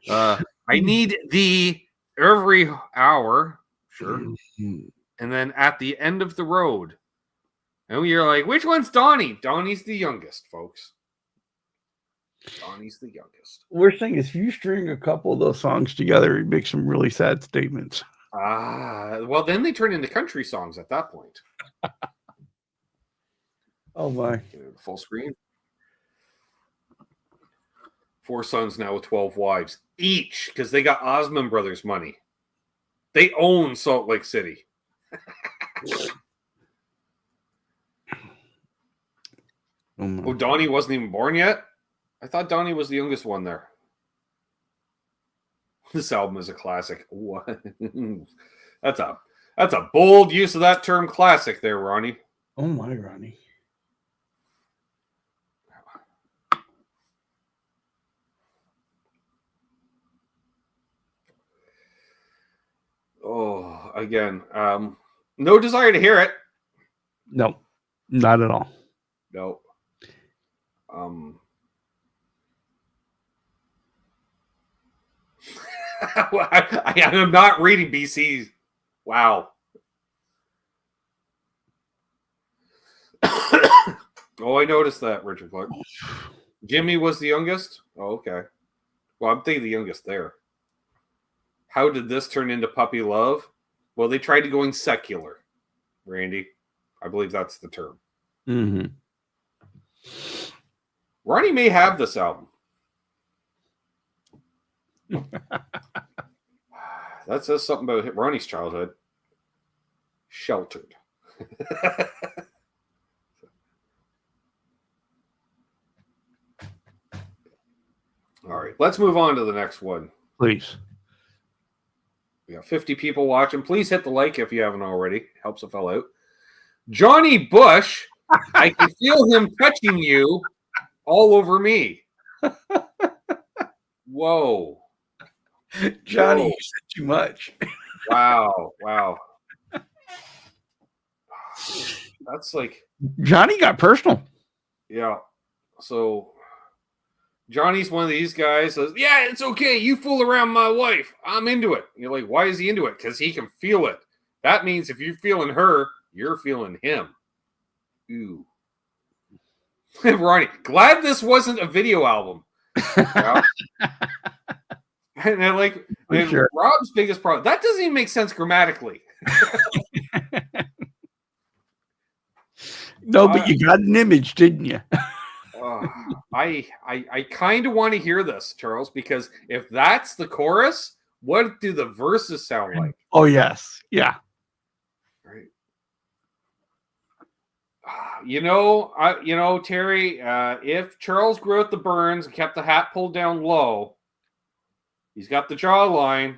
A: I Need Thee Every Hour. Sure. And then At the End of the Road. And you're like, which one's Donnie? Donnie's the youngest, folks. Donnie's the youngest.
C: We're saying if you string a couple of those songs together, it makes some really sad statements.
A: Well, then they turn into country songs at that point.
C: Oh, my.
A: Full screen. 4 sons now with 12 wives. Each, because they got Osmond Brothers money. They own Salt Lake City. Oh, Donnie wasn't even born yet? I thought Donnie was the youngest one there. This album is a classic. That's a bold use of that term classic there, Ronnie.
C: Oh, my, Ronnie.
A: again, no desire to hear it.
C: No, not at all.
A: No. I am not reading BC. Wow. Oh, I noticed that, Richard Clark. Jimmy was the youngest? Oh, okay. Well, I'm thinking the youngest there. How did this turn into puppy love? Well, they tried to going secular, Randy. I believe that's the term.
C: Mm-hmm.
A: Ronnie may have this album. That says something about Ronnie's childhood. Sheltered. All right, let's move on to the next one.
C: Please.
A: We got 50 people watching. Please hit the like if you haven't already. Helps a fellow out. Johnny Bush, I can feel him touching you all over me. Whoa.
C: Johnny,
A: Whoa.
C: you said too much.
A: Wow. That's like...
C: Johnny got personal.
A: Yeah. So... Johnny's one of these guys says, yeah, it's okay. You fool around my wife. I'm into it. You're like, why is he into it? Because he can feel it. That means if you're feeling her, you're feeling him. Ooh. Ronnie, glad this wasn't a video album. Yeah. And then, like,
C: Sure.
A: Rob's biggest problem, that doesn't even make sense grammatically.
C: No, but you got an image, didn't you?
A: I kind of want to hear this, Charles, because if that's the chorus, what do the verses sound like?
C: Oh, yes. Yeah.
A: Right. Terry, if Charles grew out the burns and kept the hat pulled down low, he's got the jawline.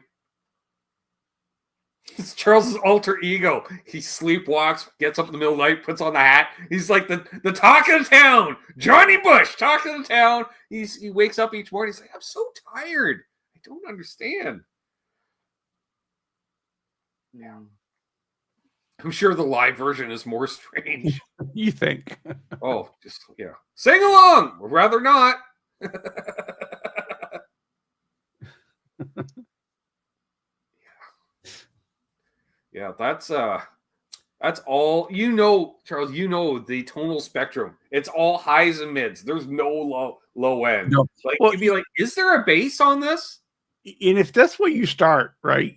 A: It's Charles's alter ego. He sleepwalks, gets up in the middle of the night, puts on the hat. He's like the talk of the town. Johnny Bush, talk of the town. He wakes up each morning. He's like, I'm so tired. I don't understand. Yeah. I'm sure the live version is more strange.
C: You think?
A: Oh, just, yeah. Sing along. Would rather not. Yeah, that's all. Charles, the tonal spectrum. It's all highs and mids. There's no low end.
C: No.
A: Like,
C: Well,
A: you'd be like, is there a bass on this?
C: And if that's what you start, right?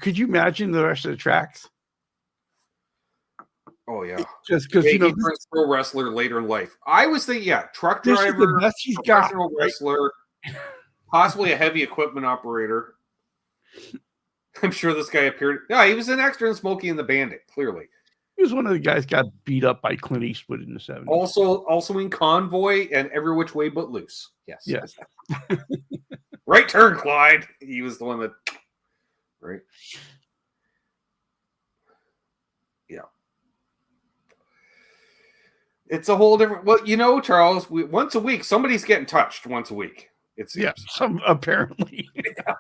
C: Could you imagine the rest of the tracks?
A: Oh yeah.
C: Just because
A: he turns pro wrestler later in life. I was thinking, truck driver,
C: this is the best he's got,
A: professional wrestler, possibly a heavy equipment operator. I'm sure this guy appeared. Yeah, he was an extra in Smokey and the Bandit. Clearly,
C: he was one of the guys got beat up by Clint Eastwood in the 70s.
A: Also in Convoy and Every Which Way But Loose. Yes. Right turn, Clyde. He was the one that. Right. Yeah. It's a whole different. Well, Charles. Once a week, somebody's getting touched. Once a week. It seems.
C: Yeah. Apparently.
A: Yeah.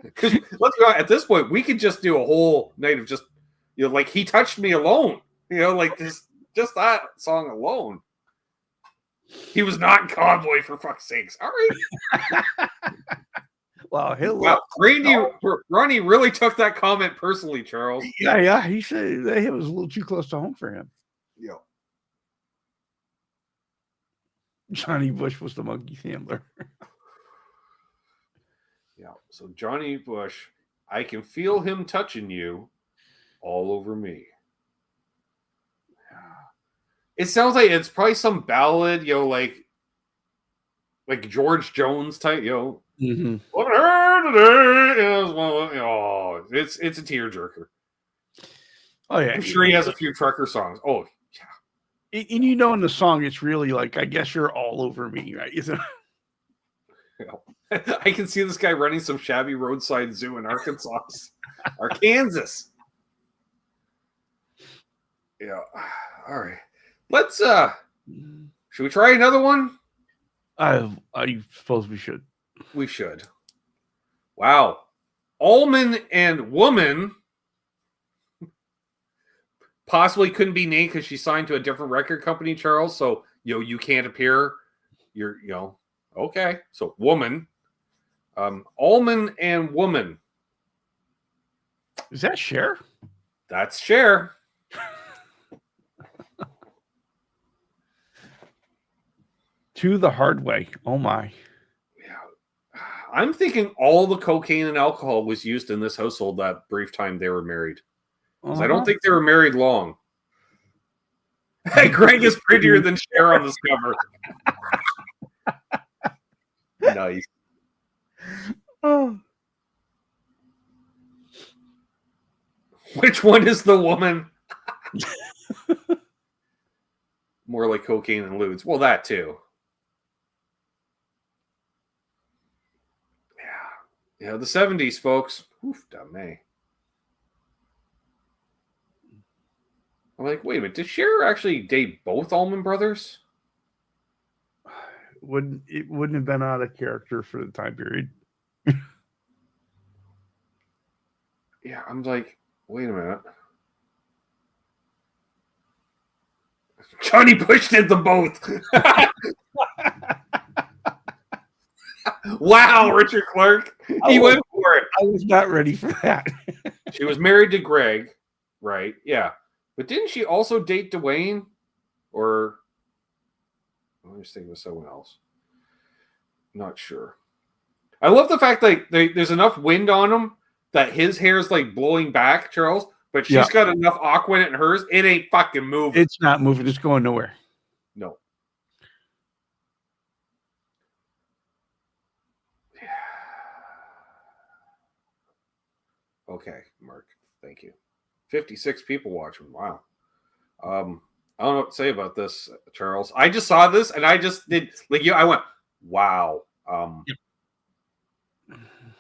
A: Because let's go. At this point, we could just do a whole night of just, like He Touched Me Alone. Like just that song alone. He was not in Convoy, for fuck's sakes. All right.
C: Wow.
A: Ronnie really took that comment personally, Charles.
C: Yeah. He said that it was a little too close to home for him.
A: Yeah.
C: Johnny Bush was the monkey handler.
A: Yeah. So Johnny Bush, I can feel him touching you all over me. It sounds like it's probably some ballad, like George Jones type,
C: Mm-hmm.
A: What I heard today is it's a tearjerker.
C: Oh yeah,
A: I'm sure he has a few trucker songs. Oh
C: yeah, and in the song, it's really like, I guess you're all over me, right? Isn't it?
A: I can see this guy running some shabby roadside zoo in Arkansas or Kansas. Yeah. All right. Let's should we try another one?
C: I suppose we should.
A: We should. Wow. Allman and Woman possibly couldn't be named because she signed to a different record company, Charles. So you can't appear. You're okay. So woman, Allman and woman.
C: Is that Cher?
A: That's Cher.
C: To the hard way. Oh my.
A: Yeah. I'm thinking all the cocaine and alcohol was used in this household that brief time they were married. Because I don't think they were married long. Greg is prettier than Cher on this cover. Nice.
C: Oh.
A: Which one is the woman? More like cocaine and lewds. Well, that too. Yeah, the 70s, folks. Oof, damn me. I'm like, wait a minute. Did Cher actually date both Allman Brothers?
C: It wouldn't have been out of character for the time period.
A: Yeah, I'm like, wait a minute. Johnny Bush did them both. Wow, Richard Clark. He went for it.
C: I was not ready for that.
A: She was married to Greg, right? Yeah. But didn't she also date Dwayne? Or I was thinking of someone else. Not sure. I love the fact that there's enough wind on him that his hair is like blowing back, Charles. But she's got enough aqua in it in hers. It ain't fucking moving.
C: It's not moving. It's going nowhere.
A: No. Okay, Mark. Thank you. 56 people watching. Wow. I don't know what to say about this, Charles. I just saw this and I just did I went, wow.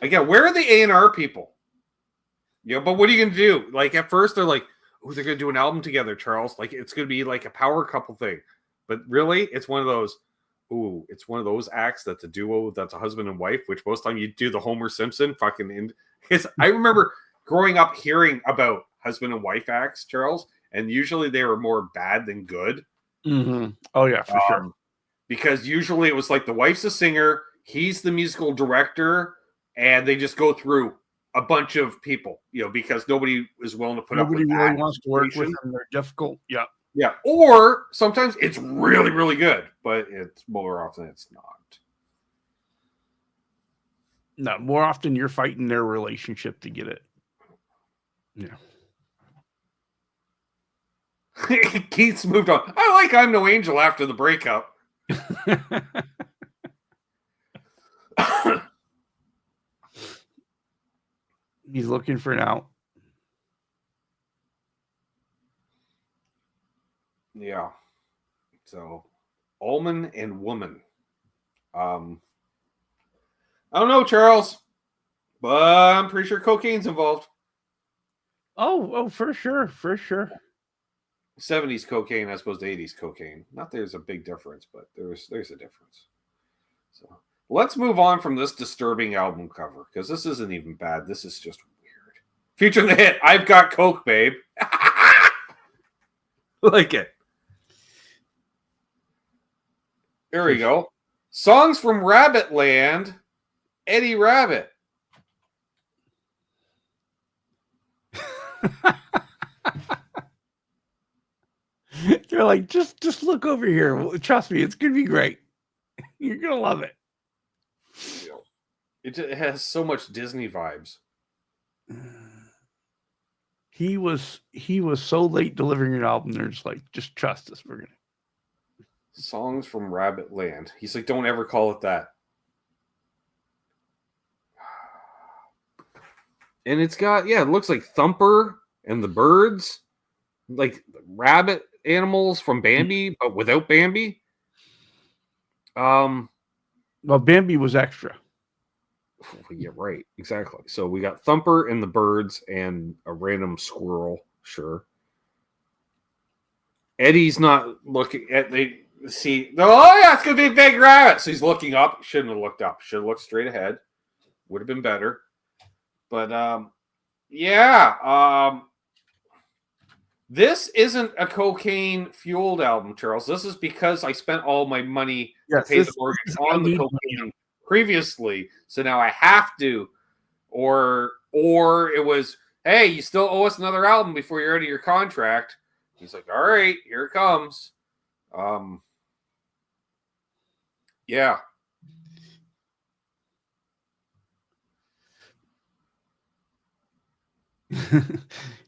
A: Again, where are the A&R people? But what are you gonna do? Like at first they're like, oh, they're gonna do an album together, Charles. Like it's gonna be like a power couple thing. But really, it's one of those. It's one of those acts that's a duo, that's a husband and wife. Which most time you do the Homer Simpson fucking. I remember growing up hearing about husband and wife acts, Charles, and usually they were more bad than good.
C: Mm-hmm. Oh yeah, for sure.
A: Because usually it was like the wife's a singer, he's the musical director, and they just go through a bunch of people, because nobody is willing to put up with that.
C: Nobody really wants to work with them. They're difficult. Yeah.
A: Yeah. Or sometimes it's really, really good, but it's more often it's not.
C: No, more often you're fighting their relationship to get it. Yeah.
A: Keith's moved on. I like I'm No Angel after the breakup.
C: He's looking for an out.
A: Yeah. So, Allman and woman. I don't know, Charles, but I'm pretty sure cocaine's involved.
C: Oh, for sure, for sure.
A: 70s cocaine as opposed to 80s cocaine. Not there's a big difference, but there's a difference. So let's move on from this disturbing album cover because this isn't even bad. This is just weird. Featuring the hit "I've Got Coke, Babe." Like it. There we go. Songs from Rabbit Land. Eddie Rabbit.
C: They're like, just look over here. Trust me, it's gonna be great. You're gonna love it.
A: It has so much Disney vibes.
C: He was so late delivering an album. They're just like, just trust us. We're gonna.
A: Songs from Rabbit Land. He's like, don't ever call it that. And it's got, it looks like Thumper and the birds, like rabbit animals from Bambi, but without Bambi.
C: Well, Bambi was extra.
A: Yeah, right. Exactly. So we got Thumper and the birds and a random squirrel. Sure. Eddie's not looking at it's gonna be a big rabbit. So he's looking up. Shouldn't have looked up. Should have looked straight ahead. Would have been better. But This isn't a cocaine-fueled album, Charles. This is because I spent all my money
C: Yes,
A: to pay the
C: this
A: mortgage
C: is-
A: on
C: I
A: the
C: need
A: cocaine previously, so now I have to. Or it was, hey, you still owe us another album before you're out of your contract. He's like, all right, here it comes. Yeah.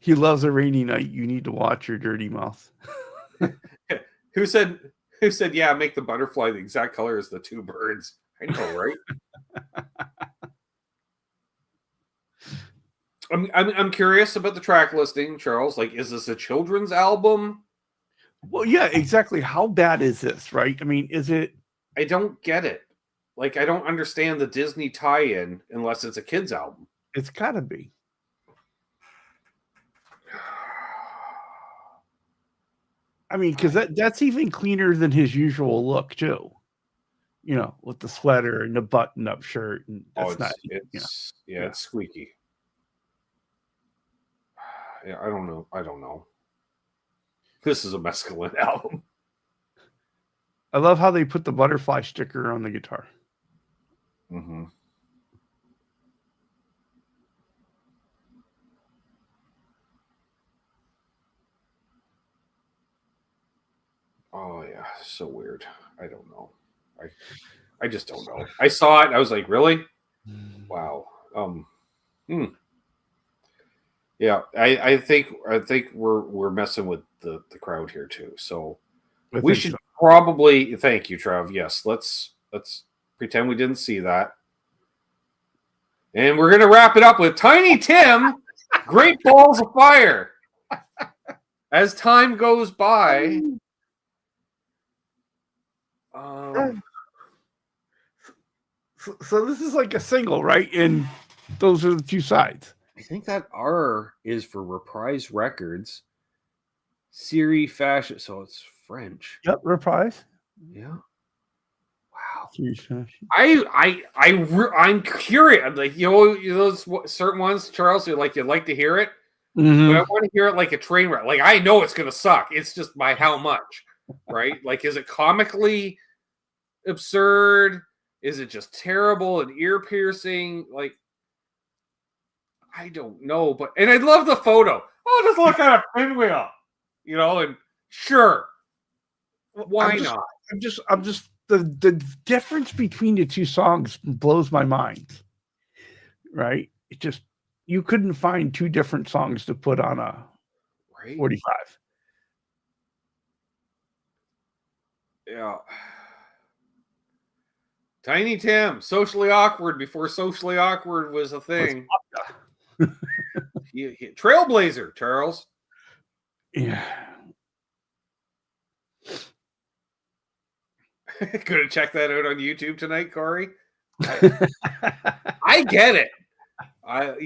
C: He loves a rainy night. You need to watch your dirty mouth.
A: Who said, yeah, make the butterfly the exact color as the two birds? I know, right? I'm curious about the track listing, Charles. Like, is this a children's album?
C: Well, yeah, exactly. How bad is this, right? I mean, is it?
A: I don't get it. Like, I don't understand the Disney tie-in unless it's a kid's album.
C: It's got to be. I mean, because that's even cleaner than his usual look, too. You know, with the sweater and the button-up shirt, and that's
A: it's squeaky. Yeah, I don't know. This is a mescaline album.
C: I love how they put the butterfly sticker on the guitar.
A: Mm-hmm. Oh yeah, so weird. I don't know. I just don't know. I saw it. I was like, really? Wow. Yeah, I think we're messing with the crowd here too. So we should probably thank you, Trev. Yes, let's pretend we didn't see that. And we're gonna wrap it up with Tiny Tim, Great Balls of Fire. As time goes by.
C: So this is like a single, right? And those are the two sides.
A: I think that R is for Reprise Records. Siri Fashion, so it's French.
C: Yep, Reprise.
A: Yeah. Wow. I'm curious. Like those certain ones, Charles. You'd like to hear it,
C: Mm-hmm.
A: but I want to hear it like a train wreck. Like I know it's gonna suck. It's just by how much, right? Like, is it comically absurd? Is it just terrible and ear piercing? Like, I don't know, and I love the photo. Oh, just look at a pinwheel, and sure, why not?
C: I'm just the difference between the two songs blows my mind. Right? It just you couldn't find two different songs to put on a 45.
A: Yeah. Tiny Tim, Socially Awkward before Socially Awkward was a thing. Trailblazer, Charles.
C: Yeah.
A: Gonna check that out on YouTube tonight, Corey. I get it. I'm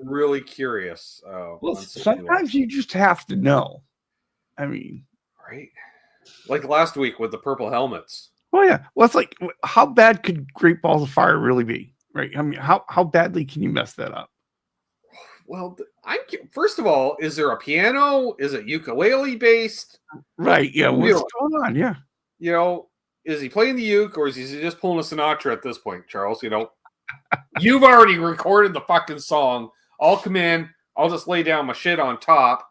A: really curious.
C: Well, sometimes you just have to know. I mean,
A: right? Like last week with the purple helmets.
C: Oh yeah. Well, it's like, how bad could Great Balls of Fire really be? Right? I mean, how badly can you mess that up?
A: Well, first of all, is there a piano? Is it ukulele based?
C: Right. Yeah. What's going on? Yeah.
A: Is he playing the uke or is he just pulling a Sinatra at this point, Charles? You've already recorded the fucking song. I'll come in. I'll just lay down my shit on top.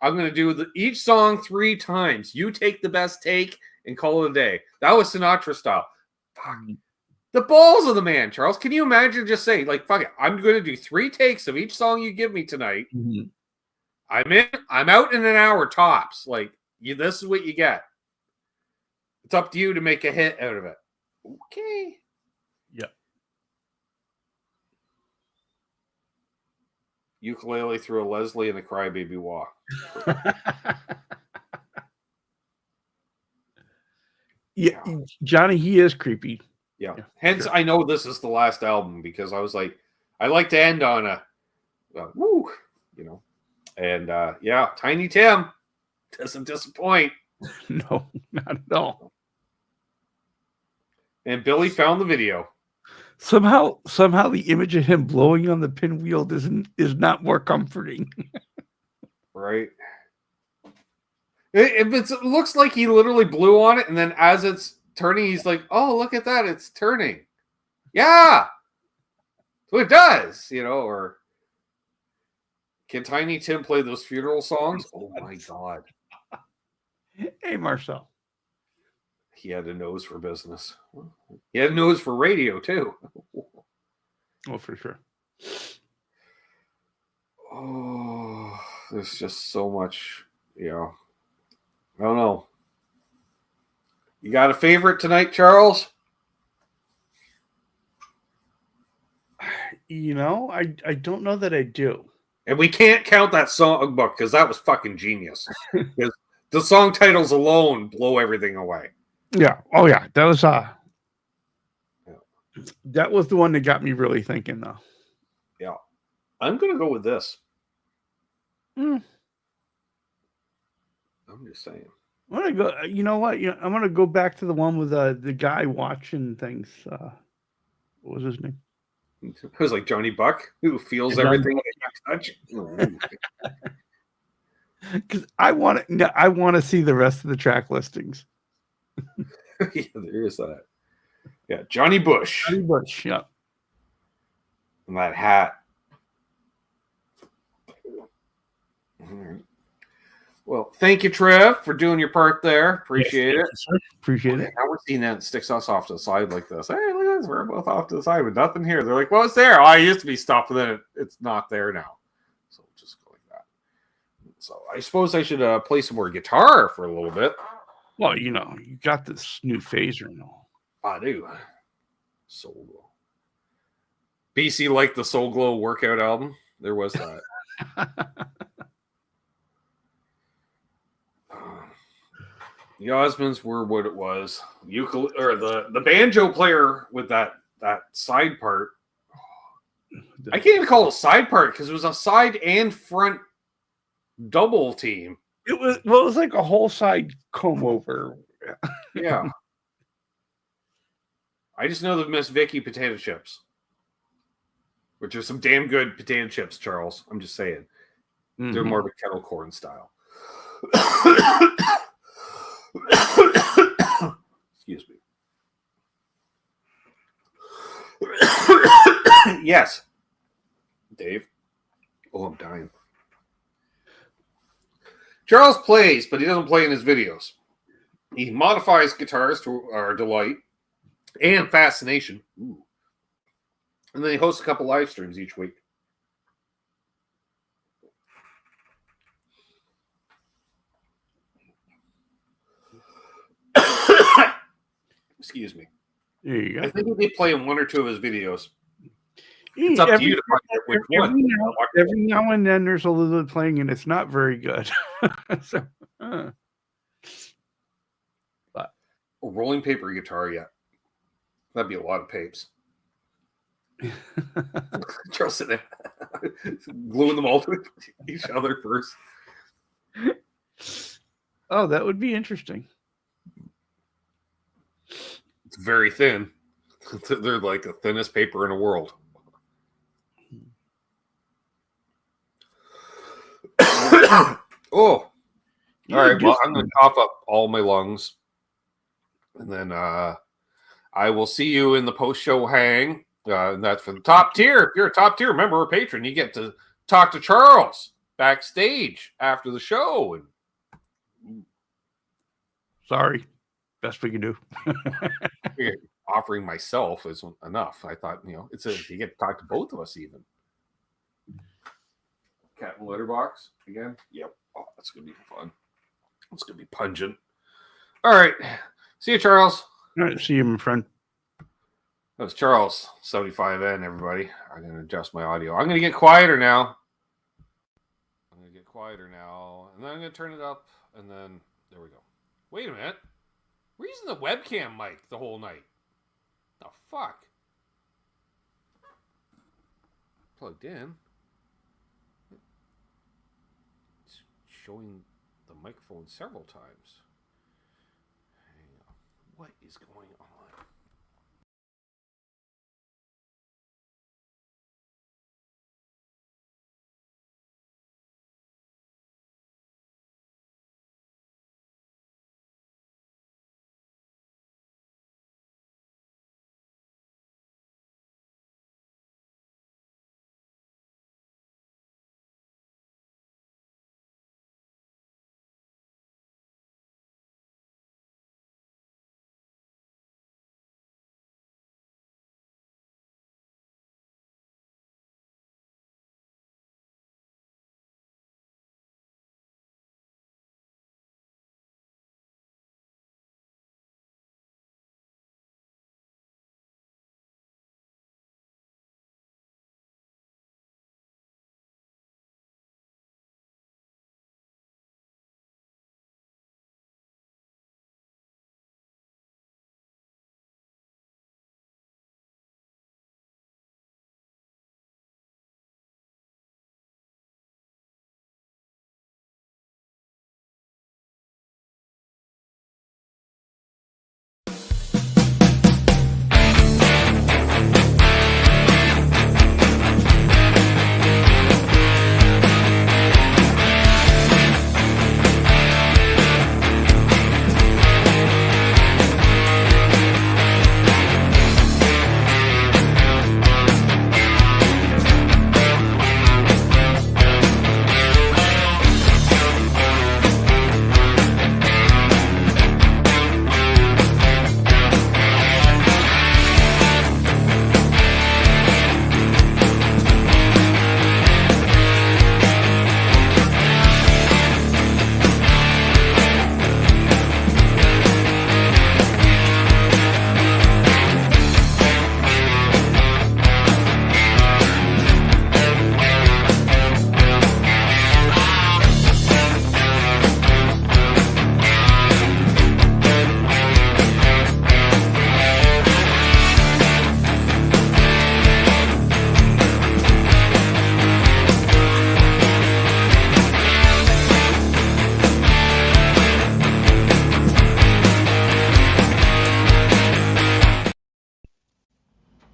A: I'm going to do each song 3 times. You take the best take and call it a day. That was Sinatra style. Fuck. The balls of the man, Charles. Can you imagine just saying, like, fuck it, I'm going to do 3 takes of each song you give me tonight.
C: Mm-hmm.
A: I'm out in an hour tops. Like, this is what you get. It's up to you to make a hit out of it. Okay.
C: Yep.
A: Ukulele through a Leslie and a Crybaby walk.
C: Yeah, Johnny, he is creepy.
A: Yeah. Hence, sure. I know this is the last album because I was like, I like to end on a woo, and Tiny Tim doesn't disappoint.
C: No, not at all.
A: And Billy found the video.
C: Somehow the image of him blowing on the pinwheel is not more comforting.
A: Right. It looks like he literally blew on it, and then as it's turning, he's like, "Oh, look at that! It's turning." Yeah, so it does, Or can Tiny Tim play those funeral songs? Oh my god,
C: Hey, Marcel.
A: he had a nose for business. He had a nose for radio too.
C: Oh, for sure.
A: Oh, there's just so much, I don't know. You got a favorite tonight, Charles?
C: I don't know that I do.
A: And we can't count that song book because that was fucking genius. Because the song titles alone blow everything away.
C: Yeah. Oh, yeah. That was the one that got me really thinking, though.
A: Yeah. I'm going to go with this.
C: Mm.
A: I'm just saying.
C: I'm gonna go. You know what? I'm gonna go back to the one with the guy watching things. What was his name?
A: It was like Johnny Buck, who feels everything that you touch.
C: Because I want to see the rest of the track listings.
A: Yeah, there is that. Yeah, Johnny Bush.
C: Johnny Bush. Yeah.
A: And that hat. Mm-hmm. Well, thank you, Trev, for doing your part there. Appreciate it.
C: Appreciate it.
A: Now we're seeing that it sticks us off to the side like this. Hey, look at this. We're both off to the side with nothing here. They're like, well, it's there. Oh, it used to be stuff, but then it's not there now. So just go like that. So I suppose I should play some more guitar for a little bit.
C: Well, you got this new phaser and all.
A: I do. Soul Glow. BC liked the Soul Glow workout album. There was that. The Osmonds were what it was. Or the banjo player with that side part. I can't even call it a side part because it was a side and front double team.
C: It was like a whole side comb over.
A: Yeah. I just know the Miss Vicky potato chips, which are some damn good potato chips, Charles. I'm just saying. Mm-hmm. They're more of a kettle corn style. Excuse me. Yes. Dave. Oh, I'm dying. Charles plays, but he doesn't play in his videos. He modifies guitars to our delight and fascination. Ooh. And then he hosts a couple live streams each week. Excuse me.
C: There you go.
A: I think he'll be playing one or two of his videos. It's up to you to find out which one.
C: Every now and then there's a little playing, and it's not very good. So,
A: but a rolling paper guitar, yeah. That'd be a lot of papes. Charles sitting there gluing them all to each other first.
C: Oh, that would be interesting.
A: It's very thin. They're like the thinnest paper in the world. Oh. All right. Well, I'm going to cough up all my lungs. And then I will see you in the post-show hang. And that's for the top tier. If you're a top tier member or patron, you get to talk to Charles backstage after the show. And
C: sorry. Best we can do.
A: Offering myself isn't enough. I thought, you get to talk to both of us even. Cat and litter box again. Yep. Oh, that's gonna be fun. It's gonna be pungent. All right. See you, Charles.
C: All right. See you, my friend.
A: That was Charles 75N. Everybody, I'm gonna adjust my audio. I'm gonna get quieter now. And then I'm gonna turn it up. And then there we go. Wait a minute. We're using the webcam mic the whole night. The fuck? Plugged in. It's showing the microphone several times. Hang on. What is going on?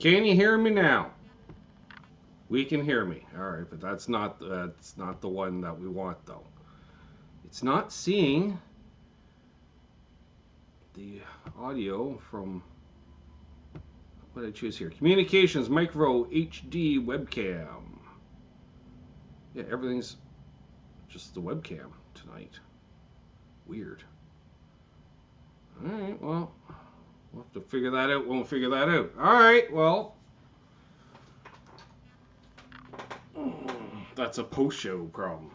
A: Can you hear me now? We can hear me. All right, but that's not the one that we want though. It's not seeing the audio from what did I choose here? Communications Micro HD webcam. Yeah, everything's just the webcam tonight. Weird. All right, well, we'll have to figure that out when we figure that out. All right, well, that's a post-show problem.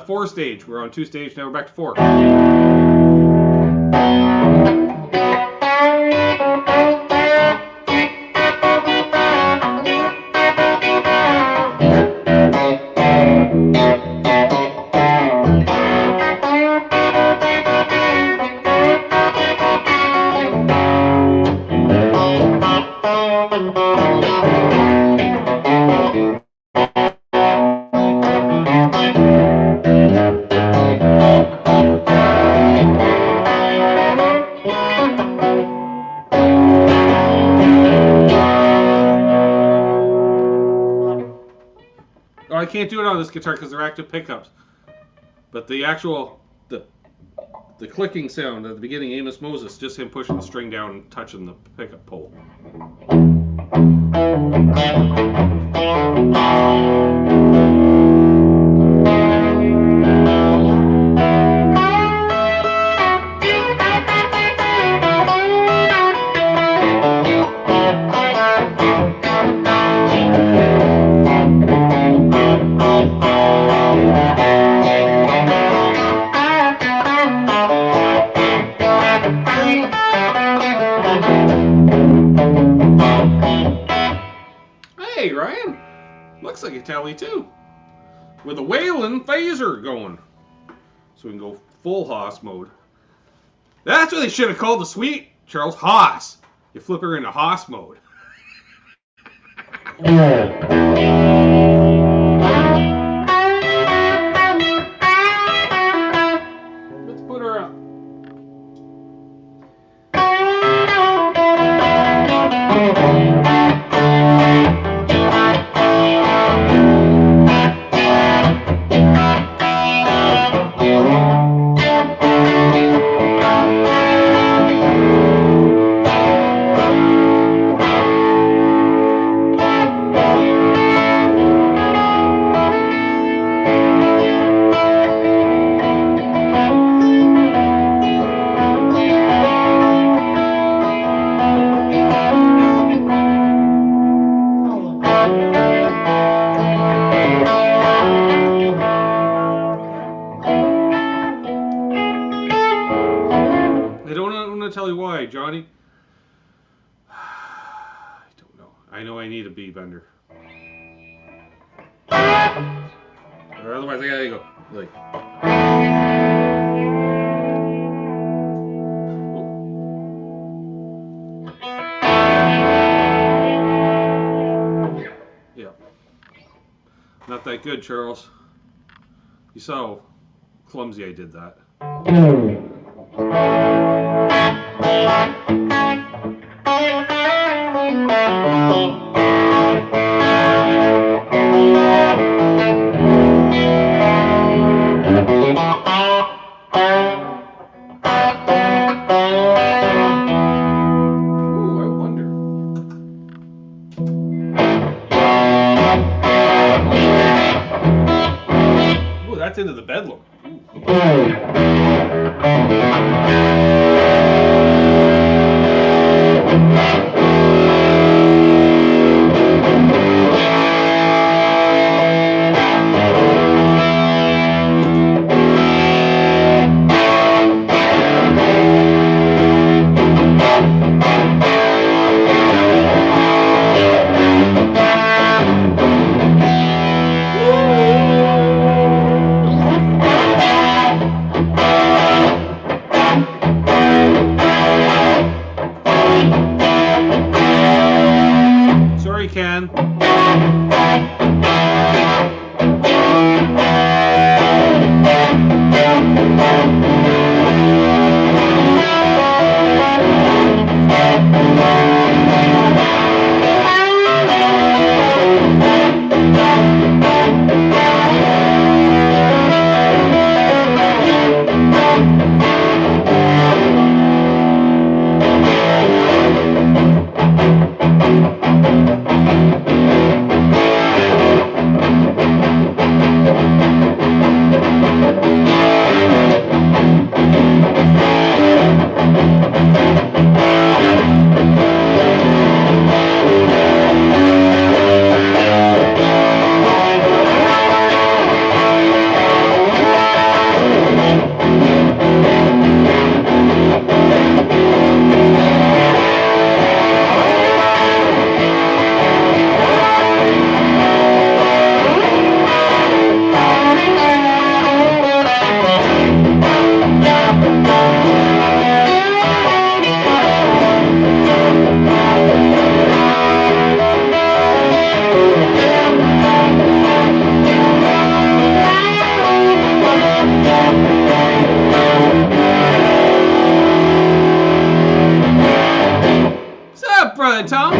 A: Four stage. We're on 2 stage, now we're back to 4. I can't do it on this guitar because they're active pickups. But the actual, the clicking sound at the beginning, Amos Moses, just him pushing the string down and touching the pickup pole. Hey, Ryan. Looks like a Tele too. With a Waylon phaser going. So we can go full Haas mode. That's what they should have called the suite, Charles. Haas. You flip her into Haas mode. Let's put her up. Tell you why, Johnny. I don't know. I know I need a B bender. Or otherwise I gotta go like. Yeah. Not that good, Charles. You saw how clumsy I did that.
D: that's into the bedlam. Sorry, Ken. Brother Tom.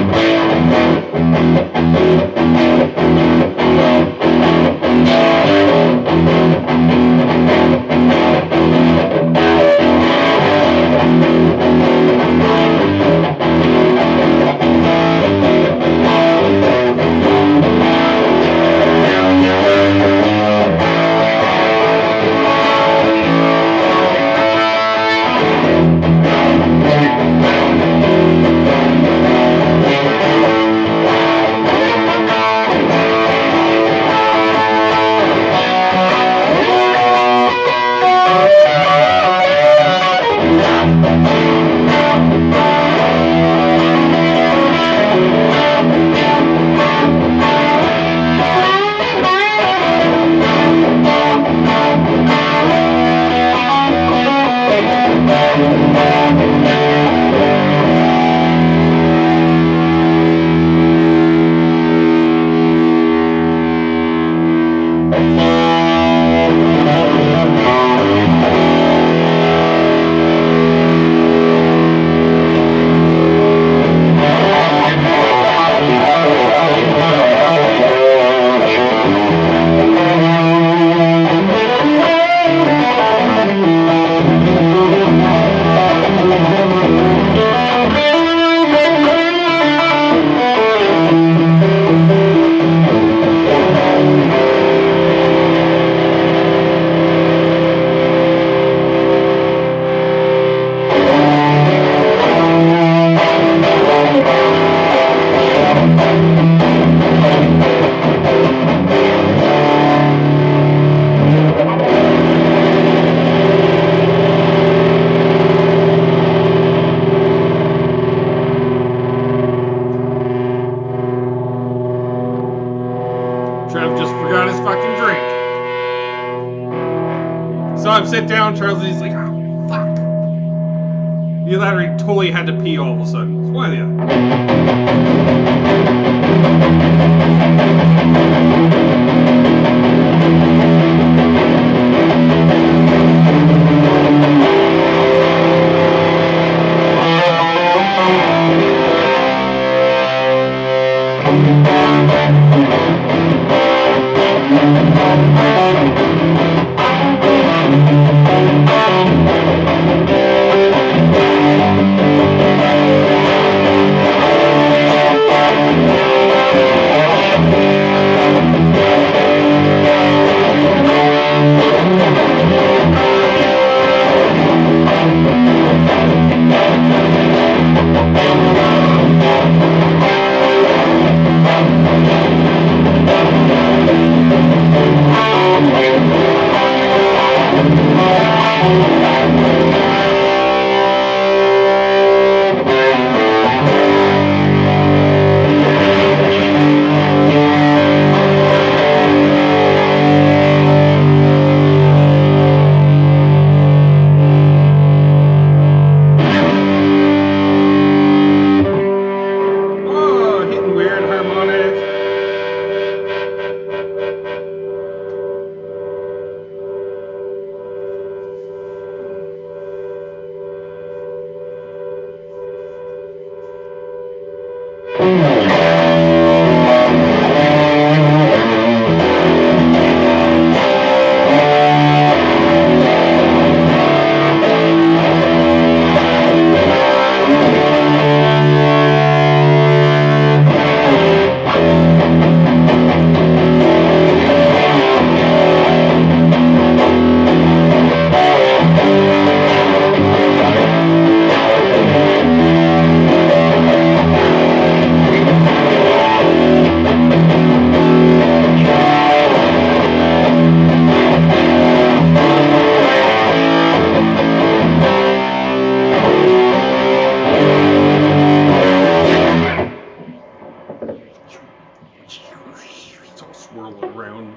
D: Trev just forgot his fucking drink. Saw him sit down, Charles, and he's like, oh, fuck. Either that or he totally had to pee all of a sudden. It's one or the other. swirl it around.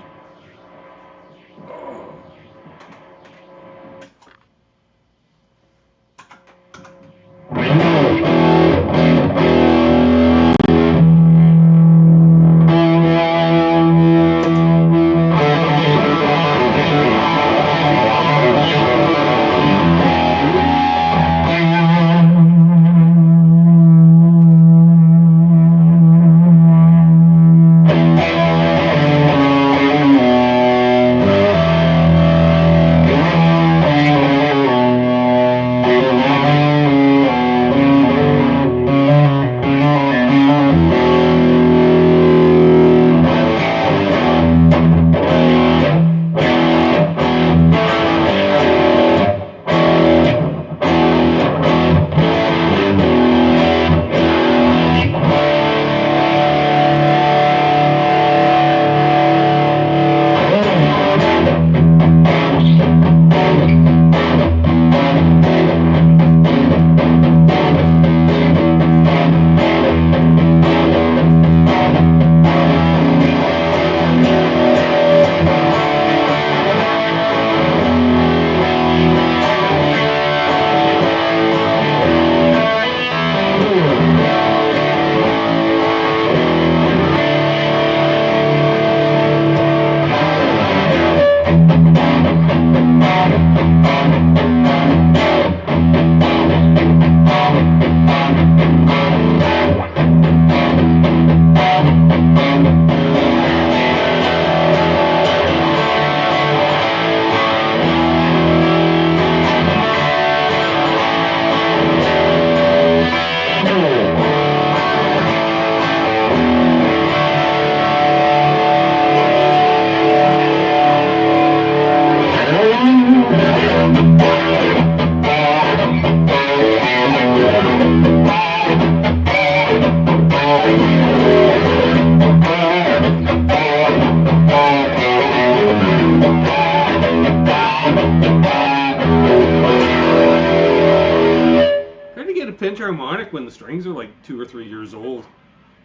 D: Pinch harmonic when the strings are like 2 or 3 years old.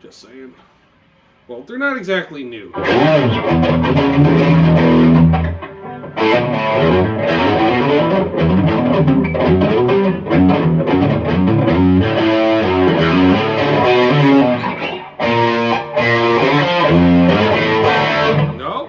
D: Just saying. Well, they're not exactly new. No.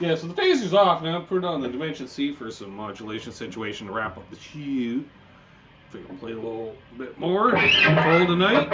D: Yeah, so the phaser's off now. Put it on the Dimension C for some modulation situation to wrap up the shoe. If we can play a little bit more. Call tonight.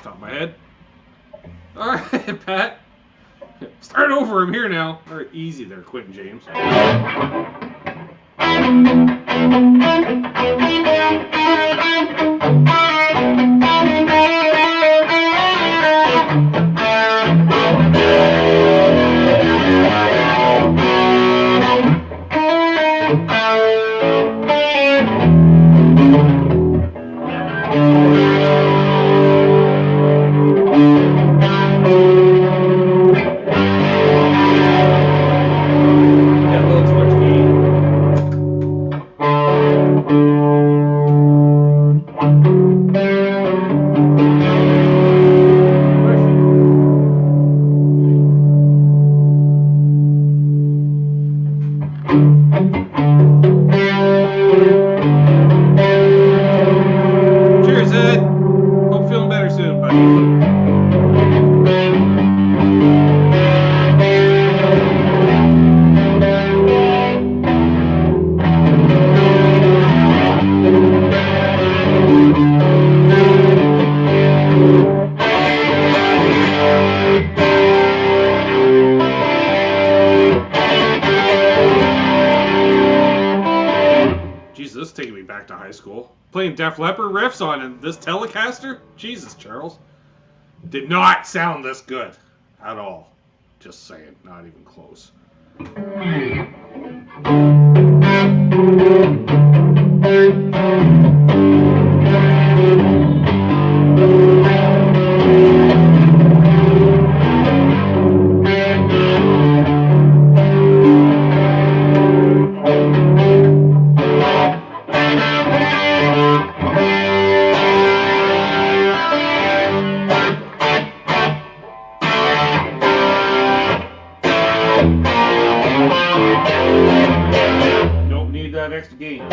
D: Top of my head. Alright, Pat. Start over. I'm here now. Alright, easy there, Quentin James. Cheers, Ed. Hope feeling better soon, buddy. playing Def Leppard riffs on this Telecaster? Jesus, Charles. Did not sound this good at all. Just saying, not even close. Don't need that extra gain.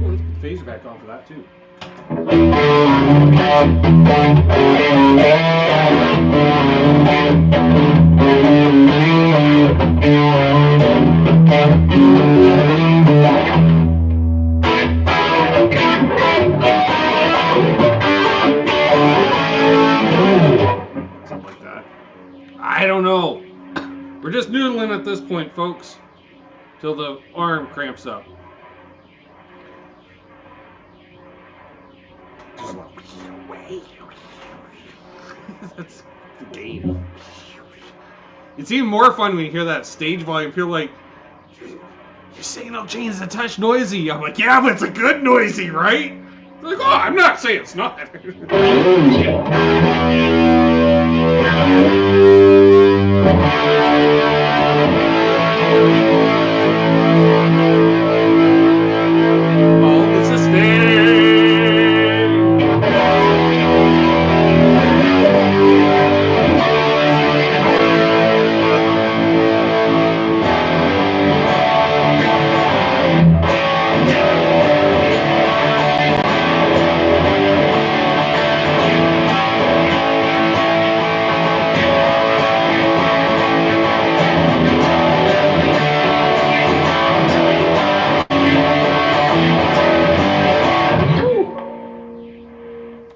D: Let's put the phaser back on for that too. Something like that. I don't know. We're just noodling at this point, folks, till the arm cramps up. Just like, that's the game. It's even more fun when you hear that stage volume. People are like, you're saying Elgine's a touch noisy. I'm like, yeah, but it's a good noisy, right? They're like, oh, I'm not saying it's not. Oh, it's a snake.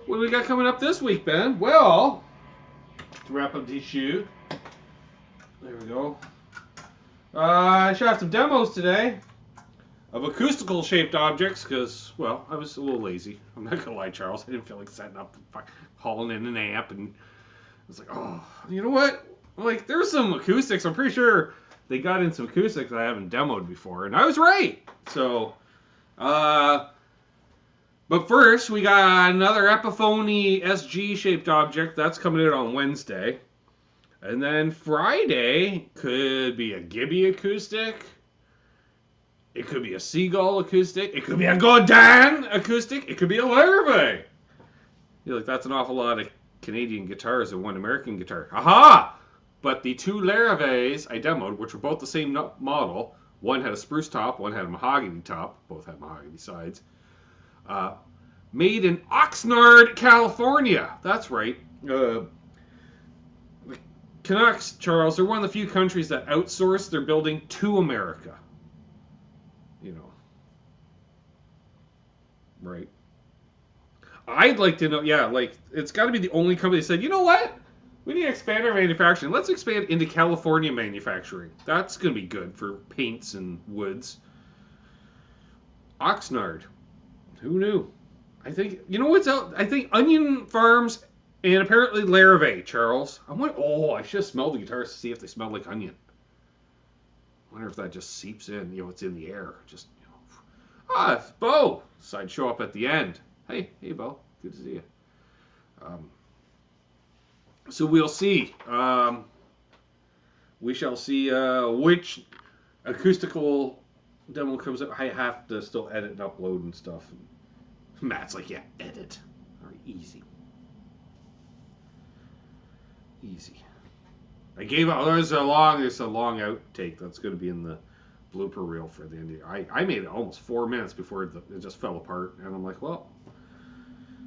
D: What do we got coming up this week, Ben? Well, to wrap up the shoot, there we go. I shot some demos today of acoustical shaped objects because, well, I was a little lazy. I'm not gonna lie, Charles. I didn't feel like setting up, hauling in an amp, and I was like, oh, you know what? Like, there's some acoustics. I'm pretty sure they got in some acoustics that I haven't demoed before, and I was right. So, but first, we got another Epiphone SG-shaped object. That's coming out on Wednesday. And then Friday could be a Gibby acoustic. It could be a Seagull acoustic. It could be a Godin acoustic. It could be a Larrivee. You're like, that's an awful lot of Canadian guitars and one American guitar. Aha! But the two Larrivees I demoed, which were both the same model, one had a spruce top, one had a mahogany top. Both had mahogany sides. Made in Oxnard, California. That's right. The Canucks, Charles, they're one of the few countries that outsource their building to America. You know. Right. I'd like to know, yeah, like, it's got to be the only company that said, you know what? We need to expand our manufacturing. Let's expand into California manufacturing. That's going to be good for paints and woods. Oxnard. Who knew? I think, you know what's out? I think Onion Farms and apparently Larrivee, Charles. I should have smelled the guitars to see if they smell like onion. I wonder if that just seeps in, you know, it's in the air. Just, you know. It's Bo. Decided to show up at the end. Hey, Bo. Good to see you. So we'll see. We shall see which acoustical demo comes up, I have to still edit and upload and stuff. Matt's like, yeah, edit. All right, easy. Easy. I gave out. There's a long outtake that's going to be in the blooper reel for the end. I made it almost 4 minutes before it just fell apart, and I'm like, well,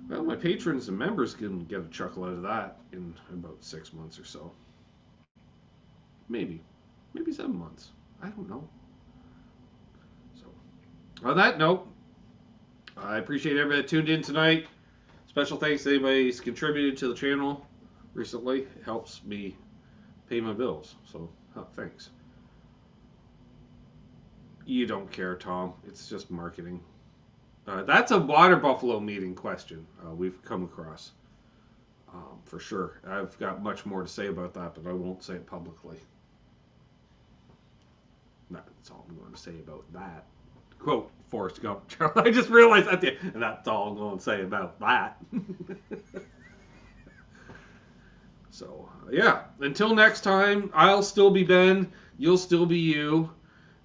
D: my patrons and members can get a chuckle out of that in about 6 months or so. Maybe 7 months. I don't know. So, on that note, I appreciate everybody that tuned in tonight. Special thanks to anybody who's contributed to the channel recently. It helps me pay my bills. So, thanks. You don't care, Tom. It's just marketing. That's a water buffalo meeting question we've come across. For sure. I've got much more to say about that, but I won't say it publicly. That's all I'm going to say about that. Quote Forrest Gump. I just realized that, and that's all I'm going to say about that. So, yeah. Until next time, I'll still be Ben. You'll still be you.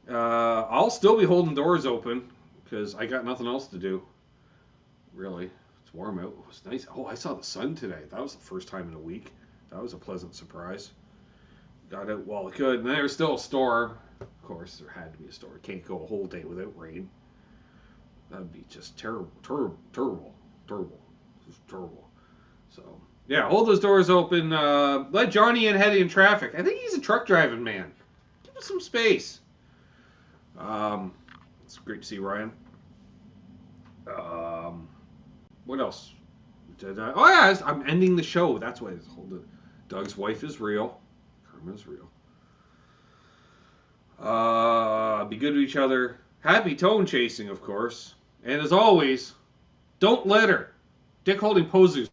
D: I'll still be holding doors open because I got nothing else to do. Really. It's warm out. It was nice. Oh, I saw the sun today. That was the first time in a week. That was a pleasant surprise. Got out while I could. And there was still a storm. Of course, there had to be a storm. Can't go a whole day without rain. That would be just terrible. Just terrible. So, yeah, hold those doors open. Let Johnny in heading in traffic. I think he's a truck driving man. Give him some space. It's great to see Ryan. What else? Oh yeah, I'm ending the show. That's why it's hold it. Doug's wife is real. Karma's real. Be good to each other. Happy tone chasing, of course. And as always, don't litter. Dick holding poses.